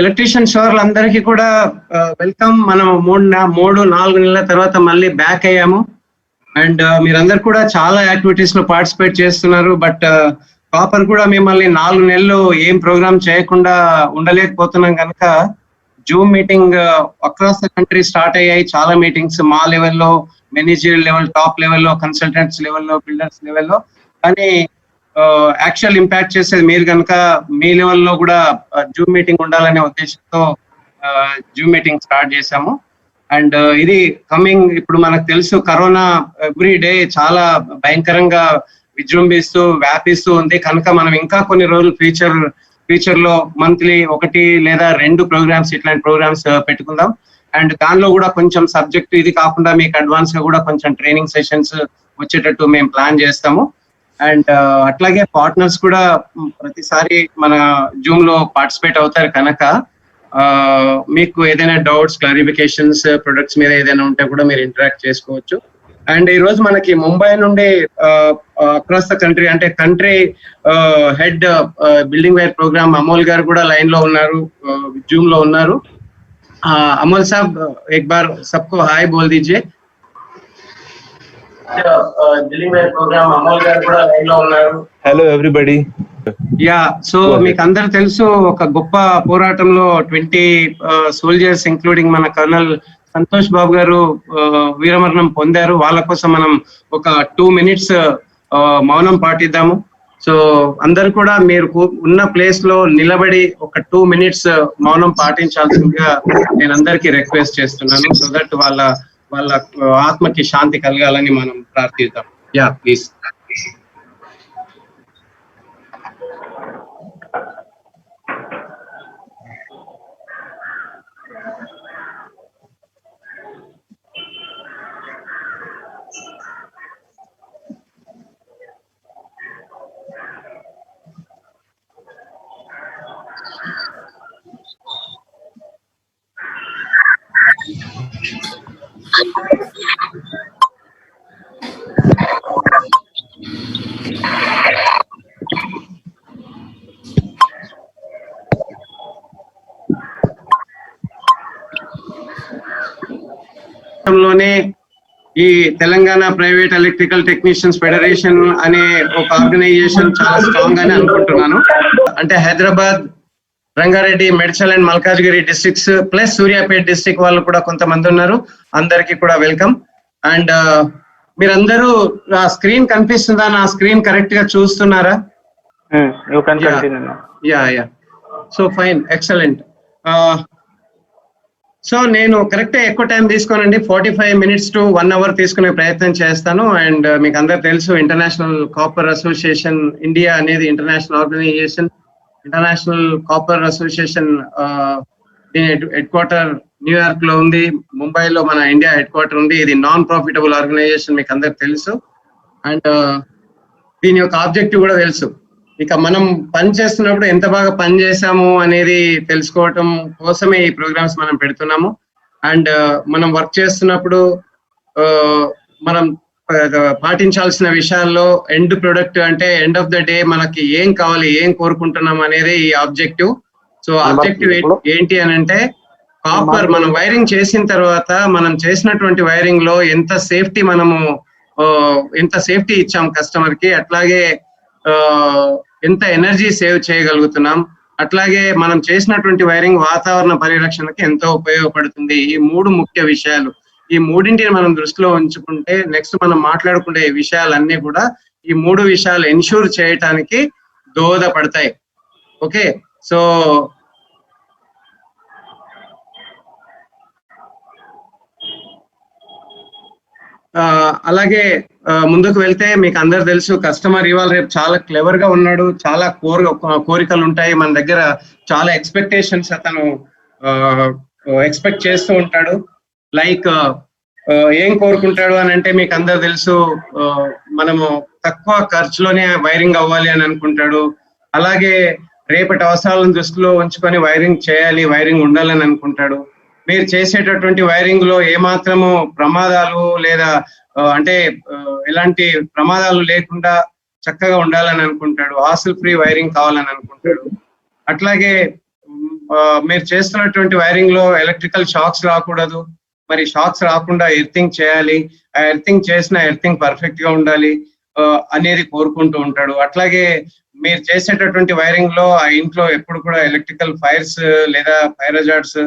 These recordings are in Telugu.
ఎలక్ట్రీషియన్ షోర్లందరికీ కూడా వెల్కమ్. మనం 3-4 నెలల తర్వాత మళ్ళీ బ్యాక్ అయ్యాము. అండ్ మీరందరూ కూడా చాలా యాక్టివిటీస్ లో పార్టిసిపేట్ చేస్తున్నారు. బట్ కాపర్ కూడా మిమ్మల్ని 4 నెలలు ఏం ప్రోగ్రామ్ చేయకుండా ఉండలేకపోతున్నాం కనుక Zoom meeting across the country start అయ్యాయి. చాలా మీటింగ్స్ మా లెవెల్లో, మేనేజర్ లెవెల్, టాప్ లెవెల్లో, కన్సల్టెంట్స్ లెవెల్లో, బిల్డర్స్ లెవెల్లో. కానీ యాక్చువల్ ఇంపాక్ట్ చేసేది మీరు కనుక మీ లెవెల్లో కూడా జూమ్ మీటింగ్ ఉండాలనే ఉద్దేశంతో జూమ్ మీటింగ్ స్టార్ట్ చేశాము. అండ్ ఇది కమింగ్, ఇప్పుడు మనకు తెలుసు కరోనా ఎవ్రీ డే చాలా భయంకరంగా విజృంభిస్తూ వ్యాపిస్తూ ఉంది కనుక మనం ఇంకా కొన్ని రోజులు ఫ్యూచర్ లో మంత్లీ 1 లేదా 2 ప్రోగ్రామ్స్, ఇట్లాంటి ప్రోగ్రామ్స్ పెట్టుకుందాం. అండ్ దానిలో కూడా కొంచెం సబ్జెక్ట్ ఇది కాకుండా మీకు అడ్వాన్స్ గా కూడా కొంచెం ట్రైనింగ్ సెషన్స్ వచ్చేటట్టు మేము ప్లాన్ చేస్తాము. అండ్ అట్లాగే పార్ట్నర్స్ కూడా ప్రతిసారి మన జూమ్ లో పార్టిసిపేట్ అవుతారు కనుక మీకు ఏదైనా డౌట్స్, క్లారిఫికేషన్స్, ప్రొడక్ట్స్ మీద ఏదైనా ఉంటే కూడా మీరు ఇంటరాక్ట్ చేసుకోవచ్చు. అండ్ ఈ రోజు మనకి ముంబై నుండి అక్రాస్ ద కంట్రీ, అంటే country head building wire program Amol గారు కూడా లైన్ లో ఉన్నారు, జూమ్ లో ఉన్నారు. అమోల్ సాబ్ एक बार सबको हाय बोल दीजिए. బిల్డింగ్ వైర్ ప్రోగ్రామ్ అమోల్ గారు కూడా లైన్ లో ఉన్నారు. Hello everybody. యా, సో మీకు అందరు తెలుసు ఒక గొప్ప పోరాటంలో 20 సోల్జర్స్ ఇంక్లూడింగ్ మన కర్నల్ సంతోష్ బాబు గారు వీరమరణం పొందారు. వాళ్ళ కోసం మనం ఒక 2 minutes మౌనం పాటిద్దాము. సో అందరు కూడా మీరు ఉన్న ప్లేస్ లో నిలబడి ఒక 2 minutes మౌనం పాటించాల్సిందిగా నేను అందరికీ రిక్వెస్ట్ చేస్తున్నాను. సో దట్ వాళ్ళ ఆత్మకి శాంతి కలగాలని మనం ప్రార్థిద్దాం. Yeah please. లోనే ఈ Telangana private electrical technicians federation అనే ఒక ఆర్గనైజేషన్ చాలా స్ట్రాంగ్ అని అనుకుంటున్నాను. అంటే Hyderabad, Rangareddy, Medchal and Malkajgiri districts plus Suryapet district వాళ్ళు కూడా కొంతమంది ఉన్నారు. అందరికి కూడా వెల్కమ్. అండ్ మీరందరూ ఆ స్క్రీన్ కనిపిస్తుందా? నా స్క్రీన్ కరెక్ట్ గా చూస్తున్నారా? Yeah so fine, excellent. So నేను కరెక్ట్ ఎక్కువ టైం తీసుకోనండి, 45 minutes to 1 hour తీసుకునే ప్రయత్నం చేస్తాను. అండ్ మీకు అందరు తెలుసు ఇంటర్నేషనల్ కాపర్ అసోసియేషన్ ఇండియా అనేది international organization. International copper Association దీని హెడ్ క్వార్టర్ న్యూయార్క్ లో ఉంది, ముంబైలో మన ఇండియా హెడ్ క్వార్టర్ ఉంది. ఇది నాన్ ప్రాఫిటబుల్ ఆర్గనైజేషన్, మీకు అందరికి తెలుసు. అండ్ దీని యొక్క ఆబ్జెక్టివ్ కూడా తెలుసు. ఇక మనం పని చేస్తున్నప్పుడు ఎంత బాగా పని చేసాము అనేది తెలుసుకోవటం కోసమే ఈ ప్రోగ్రామ్స్ మనం పెడుతున్నాము. అండ్ మనం వర్క్ చేస్తున్నప్పుడు మనం పాటించాల్సిన విషయాల్లో ఎండ్ ప్రొడక్ట్, అంటే ఎండ్ ఆఫ్ ద డే మనకి ఏం కావాలి, ఏం కోరుకుంటున్నాం అనేది ఈ ఆబ్జెక్టివ్. సో ఆబ్జెక్టివ్ ఏంటి అని అంటే కాపర్ మనం వైరింగ్ చేసిన తర్వాత మనం చేసినటువంటి వైరింగ్ లో ఎంత సేఫ్టీ ఇచ్చాం కస్టమర్ కి, అట్లాగే ఎంత ఎనర్జీ సేవ్ చేయగలుగుతున్నాం, అట్లాగే మనం చేసినటువంటి వైరింగ్ వాతావరణ పరిరక్షణకి ఎంతో ఉపయోగపడుతుంది. ఈ 3 ముఖ్య విషయాలు, ఈ 3ంటిని మనం దృష్టిలో ఉంచుకుంటే నెక్స్ట్ మనం మాట్లాడుకునే విషయాలన్నీ కూడా ఈ 3 విషయాలు ఎన్ష్యూర్ చేయటానికి దోహదపడతాయి. ఓకే, సో అలాగే ముందుకు వెళ్తే మీకు అందరు తెలుసు కస్టమర్ ఇవాళ రేపు చాలా క్లెవర్ గా ఉన్నాడు, చాలా కోరికలు ఉంటాయి మన దగ్గర, చాలా ఎక్స్పెక్టేషన్స్ అతను ఎక్స్పెక్ట్ చేస్తూ ఉంటాడు. లైక్ ఏం కోరుకుంటాడు అని అంటే మీకు అందరు తెలుసు మనము తక్కువ ఖర్చులోనే వైరింగ్ అవ్వాలి అని అనుకుంటాడు. అలాగే రేపటి అవసరాలను దృష్టిలో ఉంచుకొని వైరింగ్ చేయాలి, వైరింగ్ ఉండాలని అనుకుంటాడు. మీరు చేసేటటువంటి వైరింగ్ లో ఏమాత్రము ప్రమాదాలు లేదా అంటే ఎలాంటి ప్రమాదాలు లేకుండా చక్కగా ఉండాలని అనుకుంటాడు. హాసిల్ ఫ్రీ వైరింగ్ కావాలని అనుకుంటాడు. అట్లాగే మీరు చేస్తున్నటువంటి వైరింగ్ లో ఎలక్ట్రికల్ షాక్స్ రాకూడదు, మరి షాక్స్ రాకుండా ఎర్తింగ్ చేయాలి, ఆ ఎర్తింగ్ చేసిన ఎర్తింగ్ పర్ఫెక్ట్ గా ఉండాలి అనేది కోరుకుంటూ ఉంటాడు. అట్లాగే మీరు చేసేటటువంటి వైరింగ్ లో ఆ ఇంట్లో ఎప్పుడు కూడా ఎలక్ట్రికల్ ఫైర్స్ లేదా ఫైర్ హజార్డ్స్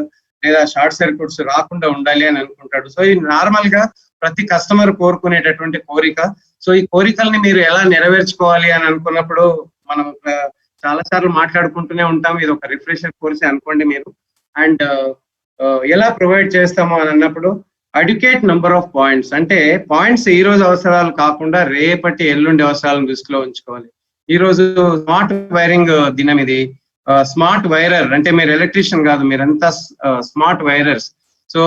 లేదా షార్ట్ సర్క్యూట్స్ రాకుండా ఉండాలి అని అనుకుంటాడు. సో ఇది నార్మల్ గా ప్రతి కస్టమర్ కోరుకునేటటువంటి కోరిక. సో ఈ కోరికల్ని మీరు ఎలా నెరవేర్చుకోవాలి అని అనుకున్నప్పుడు మనం చాలా సార్లు మాట్లాడుకుంటూనే ఉంటాం. ఇది ఒక రిఫ్రెషర్ కోర్స్ అనుకోండి మీరు. అండ్ ఎలా ప్రొవైడ్ చేస్తామో అని అన్నప్పుడు అడ్యుకేట్ నెంబర్ ఆఫ్ పాయింట్స్, అంటే పాయింట్స్ ఈ రోజు అవసరాలు కాకుండా రేపటి ఎల్లుండి అవసరాలను దృష్టిలో ఉంచుకోవాలి. ఈ రోజు స్మార్ట్ వైరింగ్ దినం ఇది. స్మార్ట్ వైరర్ అంటే మీరు ఎలక్ట్రీషియన్ కాదు, మీరంతా స్మార్ట్ వైరర్స్. సో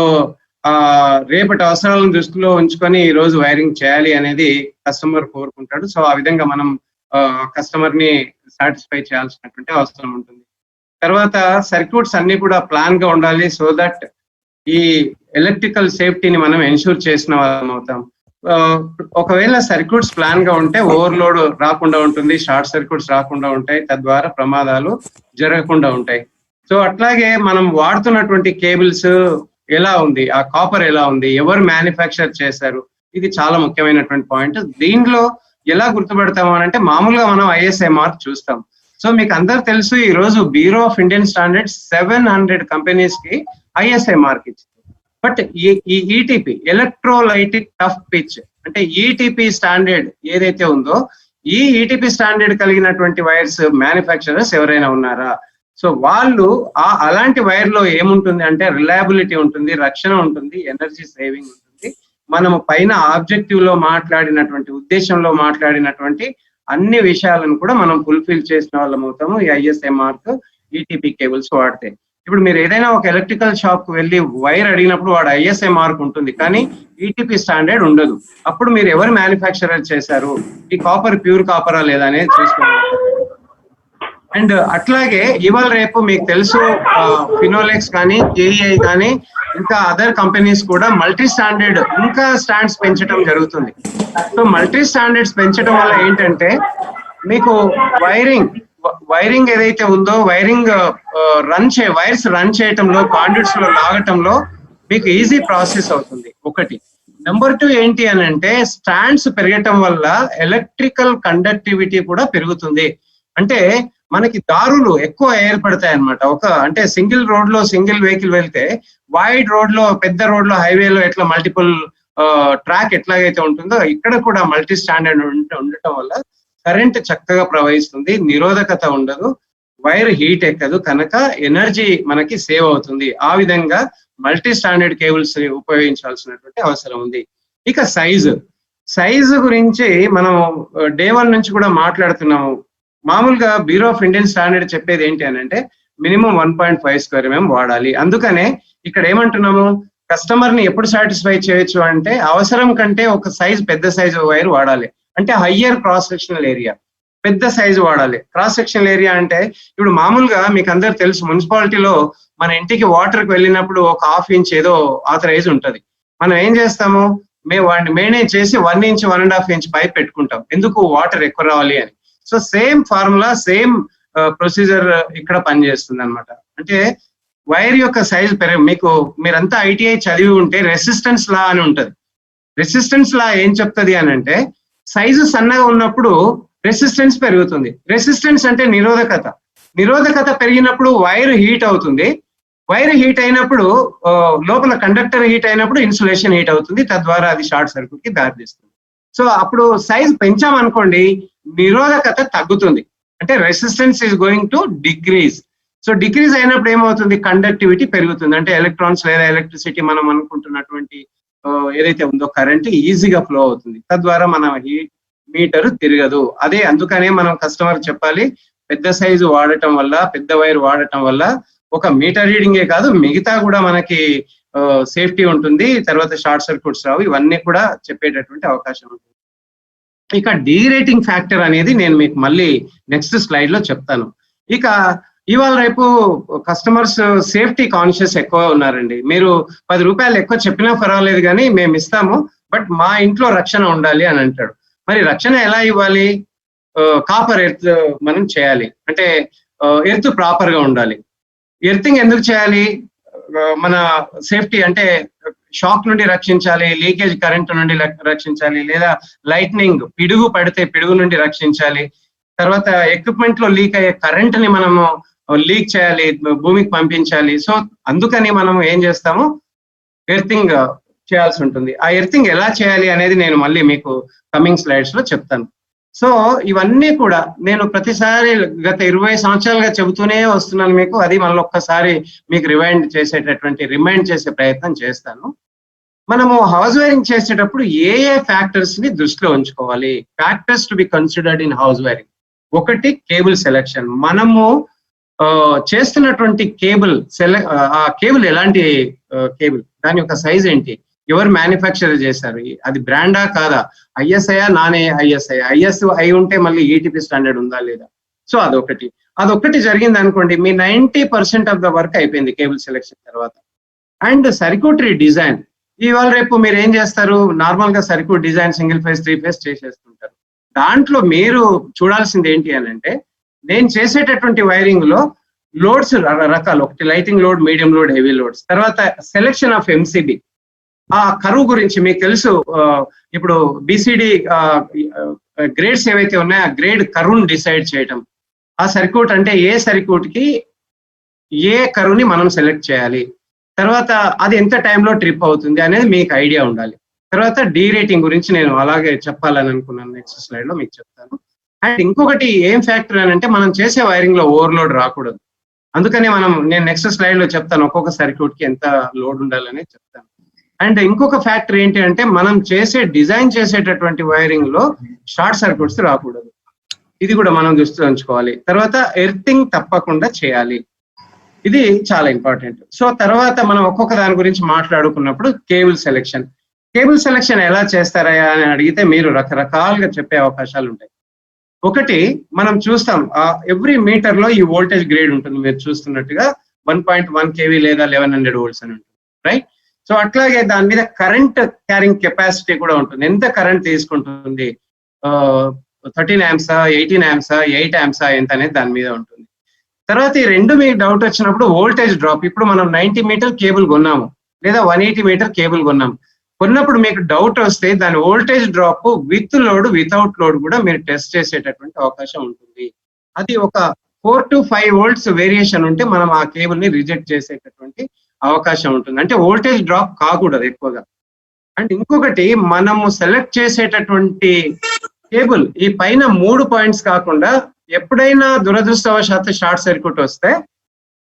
రేపటి అవసరాలను దృష్టిలో ఉంచుకొని ఈ రోజు వైరింగ్ చేయాలి అనేది కస్టమర్ కోరుకుంటాడు. సో ఆ విధంగా మనం కస్టమర్ ని సాటిస్ఫై చేయాల్సినటువంటి అవసరం ఉంటుంది. తర్వాత సర్క్యూట్స్ అన్ని కూడా ప్లాన్ గా ఉండాలి, సో దట్ ఈ ఎలక్ట్రికల్ సేఫ్టీని మనం ఎన్షూర్ చేసిన వాళ్ళం అవుతాం. ఒకవేళ సర్క్యూట్స్ ప్లాన్ గా ఉంటే ఓవర్లోడ్ రాకుండా ఉంటుంది, షార్ట్ సర్క్యూట్స్ రాకుండా ఉంటాయి, తద్వారా ప్రమాదాలు జరగకుండా ఉంటాయి. సో అట్లాగే మనం వాడుతున్నటువంటి కేబుల్స్ ఎలా ఉంది, ఆ కాపర్ ఎలా ఉంది, ఎవరు మ్యానుఫ్యాక్చర్ చేశారు, ఇది చాలా ముఖ్యమైనటువంటి పాయింట్. దీనిలో ఎలా గుర్తుపెడతాము అని అంటే మామూలుగా మనం ఐఎస్ఐ మార్క్ చూస్తాం. సో మీకు అందరు తెలుసు, ఈ రోజు bureau of Indian standards 700 companies కి ఐఎస్ఐ మార్క్ ఇచ్చింది. బట్ ఈ ఈటీపీ ఎలక్ట్రోలైటిక్ టఫ్ పిచ్ అంటే ఈటీపీ స్టాండర్డ్ ఏదైతే ఉందో, ఈ ఈటీపీ స్టాండర్డ్ కలిగినటువంటి వైర్స్ మ్యానుఫ్యాక్చరర్స్ ఎవరైనా ఉన్నారా? సో వాళ్ళు అలాంటి వైర్ లో ఏముంటుంది అంటే రిలయబిలిటీ ఉంటుంది, రక్షణ ఉంటుంది, ఎనర్జీ సేవింగ్ ఉంటుంది. మనము పైన ఆబ్జెక్టివ్ లో మాట్లాడినటువంటి ఉద్దేశంలో మాట్లాడినటువంటి అన్ని విషయాలను కూడా మనం ఫుల్ఫిల్ చేసిన వాళ్ళం అవుతాము ఈ ఐఎస్ఐ మార్క్ ఈటీపీ కేబుల్స్ వాడితే. ఇప్పుడు మీరు ఏదైనా ఒక ఎలక్ట్రికల్ షాప్ కు వెళ్ళి వైర్ అడిగినప్పుడు వాడు ఐఎస్ఐ మార్క్ ఉంటుంది, కానీ ఈటీపీ స్టాండర్డ్ ఉండదు. అప్పుడు మీరు ఎవరు మ్యానుఫ్యాక్చరర్ చేశారు, ఈ కాపర్ ప్యూర్ కాపరా లేదా అనేది చూసుకోవాలి. అండ్ అట్లాగే ఇవాళ రేపు మీకు తెలుసు ఫినోలెక్స్ కానీ కేఈఐ కానీ ఇంకా అదర్ కంపెనీస్ కూడా మల్టీ స్టాండర్డ్ ఇంకా స్టాండ్స్ పెంచడం జరుగుతుంది. సో మల్టీ స్టాండర్డ్స్ పెంచడం వల్ల ఏంటంటే మీకు వైరింగ్ ఏదైతే ఉందో వైరింగ్ వైర్స్ రన్ చేయటంలో, కాండ్యూట్స్ లో లాగటంలో మీకు ఈజీ ప్రాసెస్ అవుతుంది ఒకటి. నెంబర్ 2 ఏంటి అని అంటే స్టాండ్స్ పెరగటం వల్ల ఎలక్ట్రికల్ కండక్టివిటీ కూడా పెరుగుతుంది. అంటే మనకి దారులు ఎక్కువ ఏర్పడతాయి అనమాట. అంటే సింగిల్ రోడ్ లో సింగిల్ వెహికల్ వెళ్తే వైడ్ రోడ్ లో, పెద్ద రోడ్ లో, హైవేలో ఎట్లా మల్టిపుల్ ట్రాక్ ఎట్లాగైతే ఉంటుందో ఇక్కడ కూడా మల్టీ స్టాండర్డ్ ఉండటం వల్ల కరెంట్ చక్కగా ప్రవహిస్తుంది, నిరోధకత ఉండదు, వైర్ హీట్ ఎక్కదు, కనుక ఎనర్జీ మనకి సేవ్ అవుతుంది. ఆ విధంగా మల్టీ స్టాండర్డ్ కేబుల్స్ ఉపయోగించాల్సినటువంటి అవసరం ఉంది. ఇక సైజు గురించి మనం డే 1 నుంచి కూడా మాట్లాడుతున్నాము. మామూలుగా బ్యూరో ఆఫ్ ఇండియన్ స్టాండర్డ్ చెప్పేది ఏంటి అని అంటే మినిమం 1.5 స్క్వేర్ mm వాడాలి. అందుకనే ఇక్కడ ఏమంటున్నాము, కస్టమర్ ని ఎప్పుడు సాటిస్ఫై చేయొచ్చు అంటే అవసరం కంటే ఒక పెద్ద సైజు వైర్ వాడాలి. అంటే హయ్యర్ క్రాస్ సెక్షనల్ ఏరియా, పెద్ద సైజు వాడాలి. క్రాస్ సెక్షనల్ ఏరియా అంటే ఇప్పుడు మామూలుగా మీకు అందరు తెలుసు, మున్సిపాలిటీలో మన ఇంటికి వాటర్ కి వెళ్ళినప్పుడు ఒక 1/2 ఇంచ్ ఏదో ఆథరైజ్ ఉంటది. మనం ఏం చేస్తాము, వాడిని మేనేజ్ చేసి 1 ఇంచ్ 1.5 ఇంచ్ పైప్ పెట్టుకుంటాం, ఎందుకు వాటర్ ఎక్కువ రావాలి అని. So same formula, same procedure ఇక్కడ పనిచేస్తుంది అనమాట. అంటే వైర్ యొక్క సైజ్ మీరంతా ఐటీఐ చదివి ఉంటే రెసిస్టెన్స్ లా అని ఉంటది. రెసిస్టెన్స్ లా ఏం చెప్తుంది అని అంటే సైజు సన్నగా ఉన్నప్పుడు రెసిస్టెన్స్ పెరుగుతుంది. రెసిస్టెన్స్ అంటే నిరోధకత పెరిగినప్పుడు వైర్ హీట్ అవుతుంది. వైర్ హీట్ అయినప్పుడు లోపల కండక్టర్ హీట్ అయినప్పుడు ఇన్సులేషన్ హీట్ అవుతుంది, తద్వారా అది షార్ట్ సర్క్యూట్ కి దారితీస్తుంది. సో అప్పుడు సైజ్ పెంచామనుకోండి, నిరోధకత తగ్గుతుంది, అంటే resistance is going to decrease. So decrease అయినప్పుడు ఏమవుతుంది, కండక్టివిటీ పెరుగుతుంది, అంటే ఎలక్ట్రాన్స్ లేదా ఎలక్ట్రిసిటీ మనం అనుకుంటున్నటువంటి ఏదైతే ఉందో కరెంట్ ఈజీగా ఫ్లో అవుతుంది, తద్వారా మన మీటర్ తిరగదు. అందుకనే మనం కస్టమర్ చెప్పాలి, పెద్ద సైజు వాడటం వల్ల, పెద్ద వైర్ వాడటం వల్ల ఒక మీటర్ రీడింగే కాదు మిగతా కూడా మనకి సేఫ్టీ ఉంటుంది, తర్వాత షార్ట్ సర్క్యూట్స్ రావు, ఇవన్నీ కూడా చెప్పేటటువంటి అవకాశం ఉంటుంది. ఇక డీరేటింగ్ ఫ్యాక్టర్ అనేది నేను మీకు మళ్ళీ నెక్స్ట్ స్లైడ్ లో చెప్తాను. ఇక ఇవాళ రేపు కస్టమర్స్ సేఫ్టీ కాన్షియస్ ఎక్కువ ఉన్నారండి. మీరు 10 రూపాయలు ఎక్కువ చెప్పినా పర్వాలేదు కానీ మేము ఇస్తాము, బట్ మా ఇంట్లో రక్షణ ఉండాలి అని అంటాడు. మరి రక్షణ ఎలా ఇవ్వాలి? కాపర్ ఎర్త్ మనం చేయాలి, అంటే ఎర్త్ ప్రాపర్ గా ఉండాలి. ఎర్తింగ్ ఎందుకు చేయాలి? మన సేఫ్టీ అంటే షాక్ నుండి రక్షించాలి, లీకేజ్ కరెంట్ నుండి రక్షించాలి, లేదా లైట్నింగ్ పిడుగు పడితే పిడుగు నుండి రక్షించాలి. తర్వాత ఎక్విప్మెంట్ లో లీక్ అయ్యే కరెంట్ ని మనము లీక్ చేయాలి, భూమికి పంపించాలి. సో అందుకని మనం ఏం చేస్తాము, ఎర్తింగ్ చేయాల్సి ఉంటుంది. ఆ ఎర్తింగ్ ఎలా చేయాలి అనేది నేను మళ్ళీ మీకు కమింగ్ స్లైడ్స్ లో చెప్తాను. సో ఇవన్నీ కూడా నేను ప్రతిసారి గత 20 సంవత్సరాలుగా చెబుతూనే వస్తున్నాను మీకు. అది మళ్ళీ ఒక్కసారి మీకు రిమైండ్ చేసే ప్రయత్నం చేస్తాను. మనము హౌస్ వైరింగ్ చేసేటప్పుడు ఏ ఫ్యాక్టర్స్ ని దృష్టిలో ఉంచుకోవాలి? Factors to be considered in house wiring. ఒకటి, కేబుల్ సెలెక్షన్. మనము చేస్తున్నటువంటి కేబుల్ ఆ కేబుల్ ఎలాంటి కేబుల్, దాని యొక్క సైజ్ ఏంటి, ఎవరు మ్యానుఫ్యాక్చర్ చేశారు, అది బ్రాండా కాదా, ఐఎస్ఐ నాన్ ఐఎస్ఐ, ఐఎస్ అయి ఉంటే మళ్ళీ ఈటీపీ స్టాండర్డ్ ఉందా లేదా. సో అదొకటి జరిగింది అనుకోండి, మీ 90% ఆఫ్ ద వర్క్ అయిపోయింది కేబుల్ సెలెక్షన్ తర్వాత. And circuitry design. ఇవాళ రేపు మీరు ఏం చేస్తారు, నార్మల్ గా circuit design single phase 3 phase చేసేస్తుంటారు. దాంట్లో మీరు చూడాల్సింది ఏంటి అని అంటే, నేను చేసేటటువంటి వైరింగ్ లో లోడ్స్ రకాలు, ఒకటి lighting load, medium load, heavy loads. తర్వాత సెలెక్షన్ ఆఫ్ ఎంసీబీ. ఆ కరువు గురించి మీకు తెలుసు, ఇప్పుడు బిసిడి గ్రేడ్స్ ఏవైతే ఉన్నాయో ఆ గ్రేడ్ కరువును డిసైడ్ చేయటం. ఆ సర్క్యూట్ అంటే ఏ సర్క్యూట్ కి ఏ కరువుని మనం సెలెక్ట్ చేయాలి, తర్వాత అది ఎంత టైంలో ట్రిప్ అవుతుంది అనేది మీకు ఐడియా ఉండాలి. తర్వాత డీ రేటింగ్ గురించి నేను అలాగే చెప్పాలని అనుకున్నాను, నెక్స్ట్ స్లైడ్ లో మీకు చెప్తాను. అండ్ ఇంకొకటి ఏం ఫ్యాక్టర్ అని అంటే, మనం చేసే వైరింగ్ లో ఓవర్లోడ్ రాకూడదు. అందుకనే నేను నెక్స్ట్ స్లైడ్ లో చెప్తాను ఒక్కొక్క సర్క్యూట్ కి ఎంత లోడ్ ఉండాలని చెప్తాను. అండ్ ఇంకొక ఫ్యాక్టర్ ఏంటి అంటే, మనం డిజైన్ చేసేటటువంటి వైరింగ్ లో షార్ట్ సర్క్యూట్స్ రాకూడదు. ఇది కూడా మనం దృష్టిలో ఉంచుకోవాలి. తర్వాత ఎర్తింగ్ తప్పకుండా చేయాలి, ఇది చాలా ఇంపార్టెంట్. సో తర్వాత మనం ఒక్కొక్క దాని గురించి మాట్లాడుకున్నప్పుడు కేబుల్ సెలెక్షన్ ఎలా చేస్తారా అని అడిగితే మీరు రకరకాలుగా చెప్పే అవకాశాలు ఉంటాయి. ఒకటి, మనం చూస్తాం ఎవ్రీ మీటర్ లో ఈ వోల్టేజ్ గ్రేడ్ ఉంటుంది, మీరు చూస్తున్నట్టుగా 1.1 kV లేదా 1100 volts అని ఉంటుంది, రైట్. సో అట్లాగే దాని మీద కరెంట్ క్యారింగ్ కెపాసిటీ కూడా ఉంటుంది, ఎంత కరెంట్ తీసుకుంటుంది, 13 amps, 18 amps, 8 amps ఎంత అనేది దాని మీద ఉంటుంది. తర్వాత ఈ రెండు మీకు డౌట్ వచ్చినప్పుడు వోల్టేజ్ డ్రాప్. ఇప్పుడు మనం 90 మీటర్ కేబుల్ కొన్నాము లేదా 180 మీటర్ కేబుల్ కొన్నప్పుడు మీకు డౌట్ వస్తే దాని voltage drop with load without load కూడా మీరు టెస్ట్ చేసేటటువంటి అవకాశం ఉంటుంది. అది ఒక 4 to 5 volts వేరియేషన్ ఉంటే మనం ఆ కేబుల్ ని రిజెక్ట్ చేసేటటువంటి అవకాశం ఉంటుంది. అంటే వోల్టేజ్ డ్రాప్ కాకూడదు ఎక్కువగా. అండ్ ఇంకొకటి, మనము సెలెక్ట్ చేసేటటువంటి కేబుల్ ఈ పైన 3 పాయింట్స్ కాకుండా ఎప్పుడైనా దురదృష్టవశాత్తు షార్ట్ సర్క్యూట్ వస్తే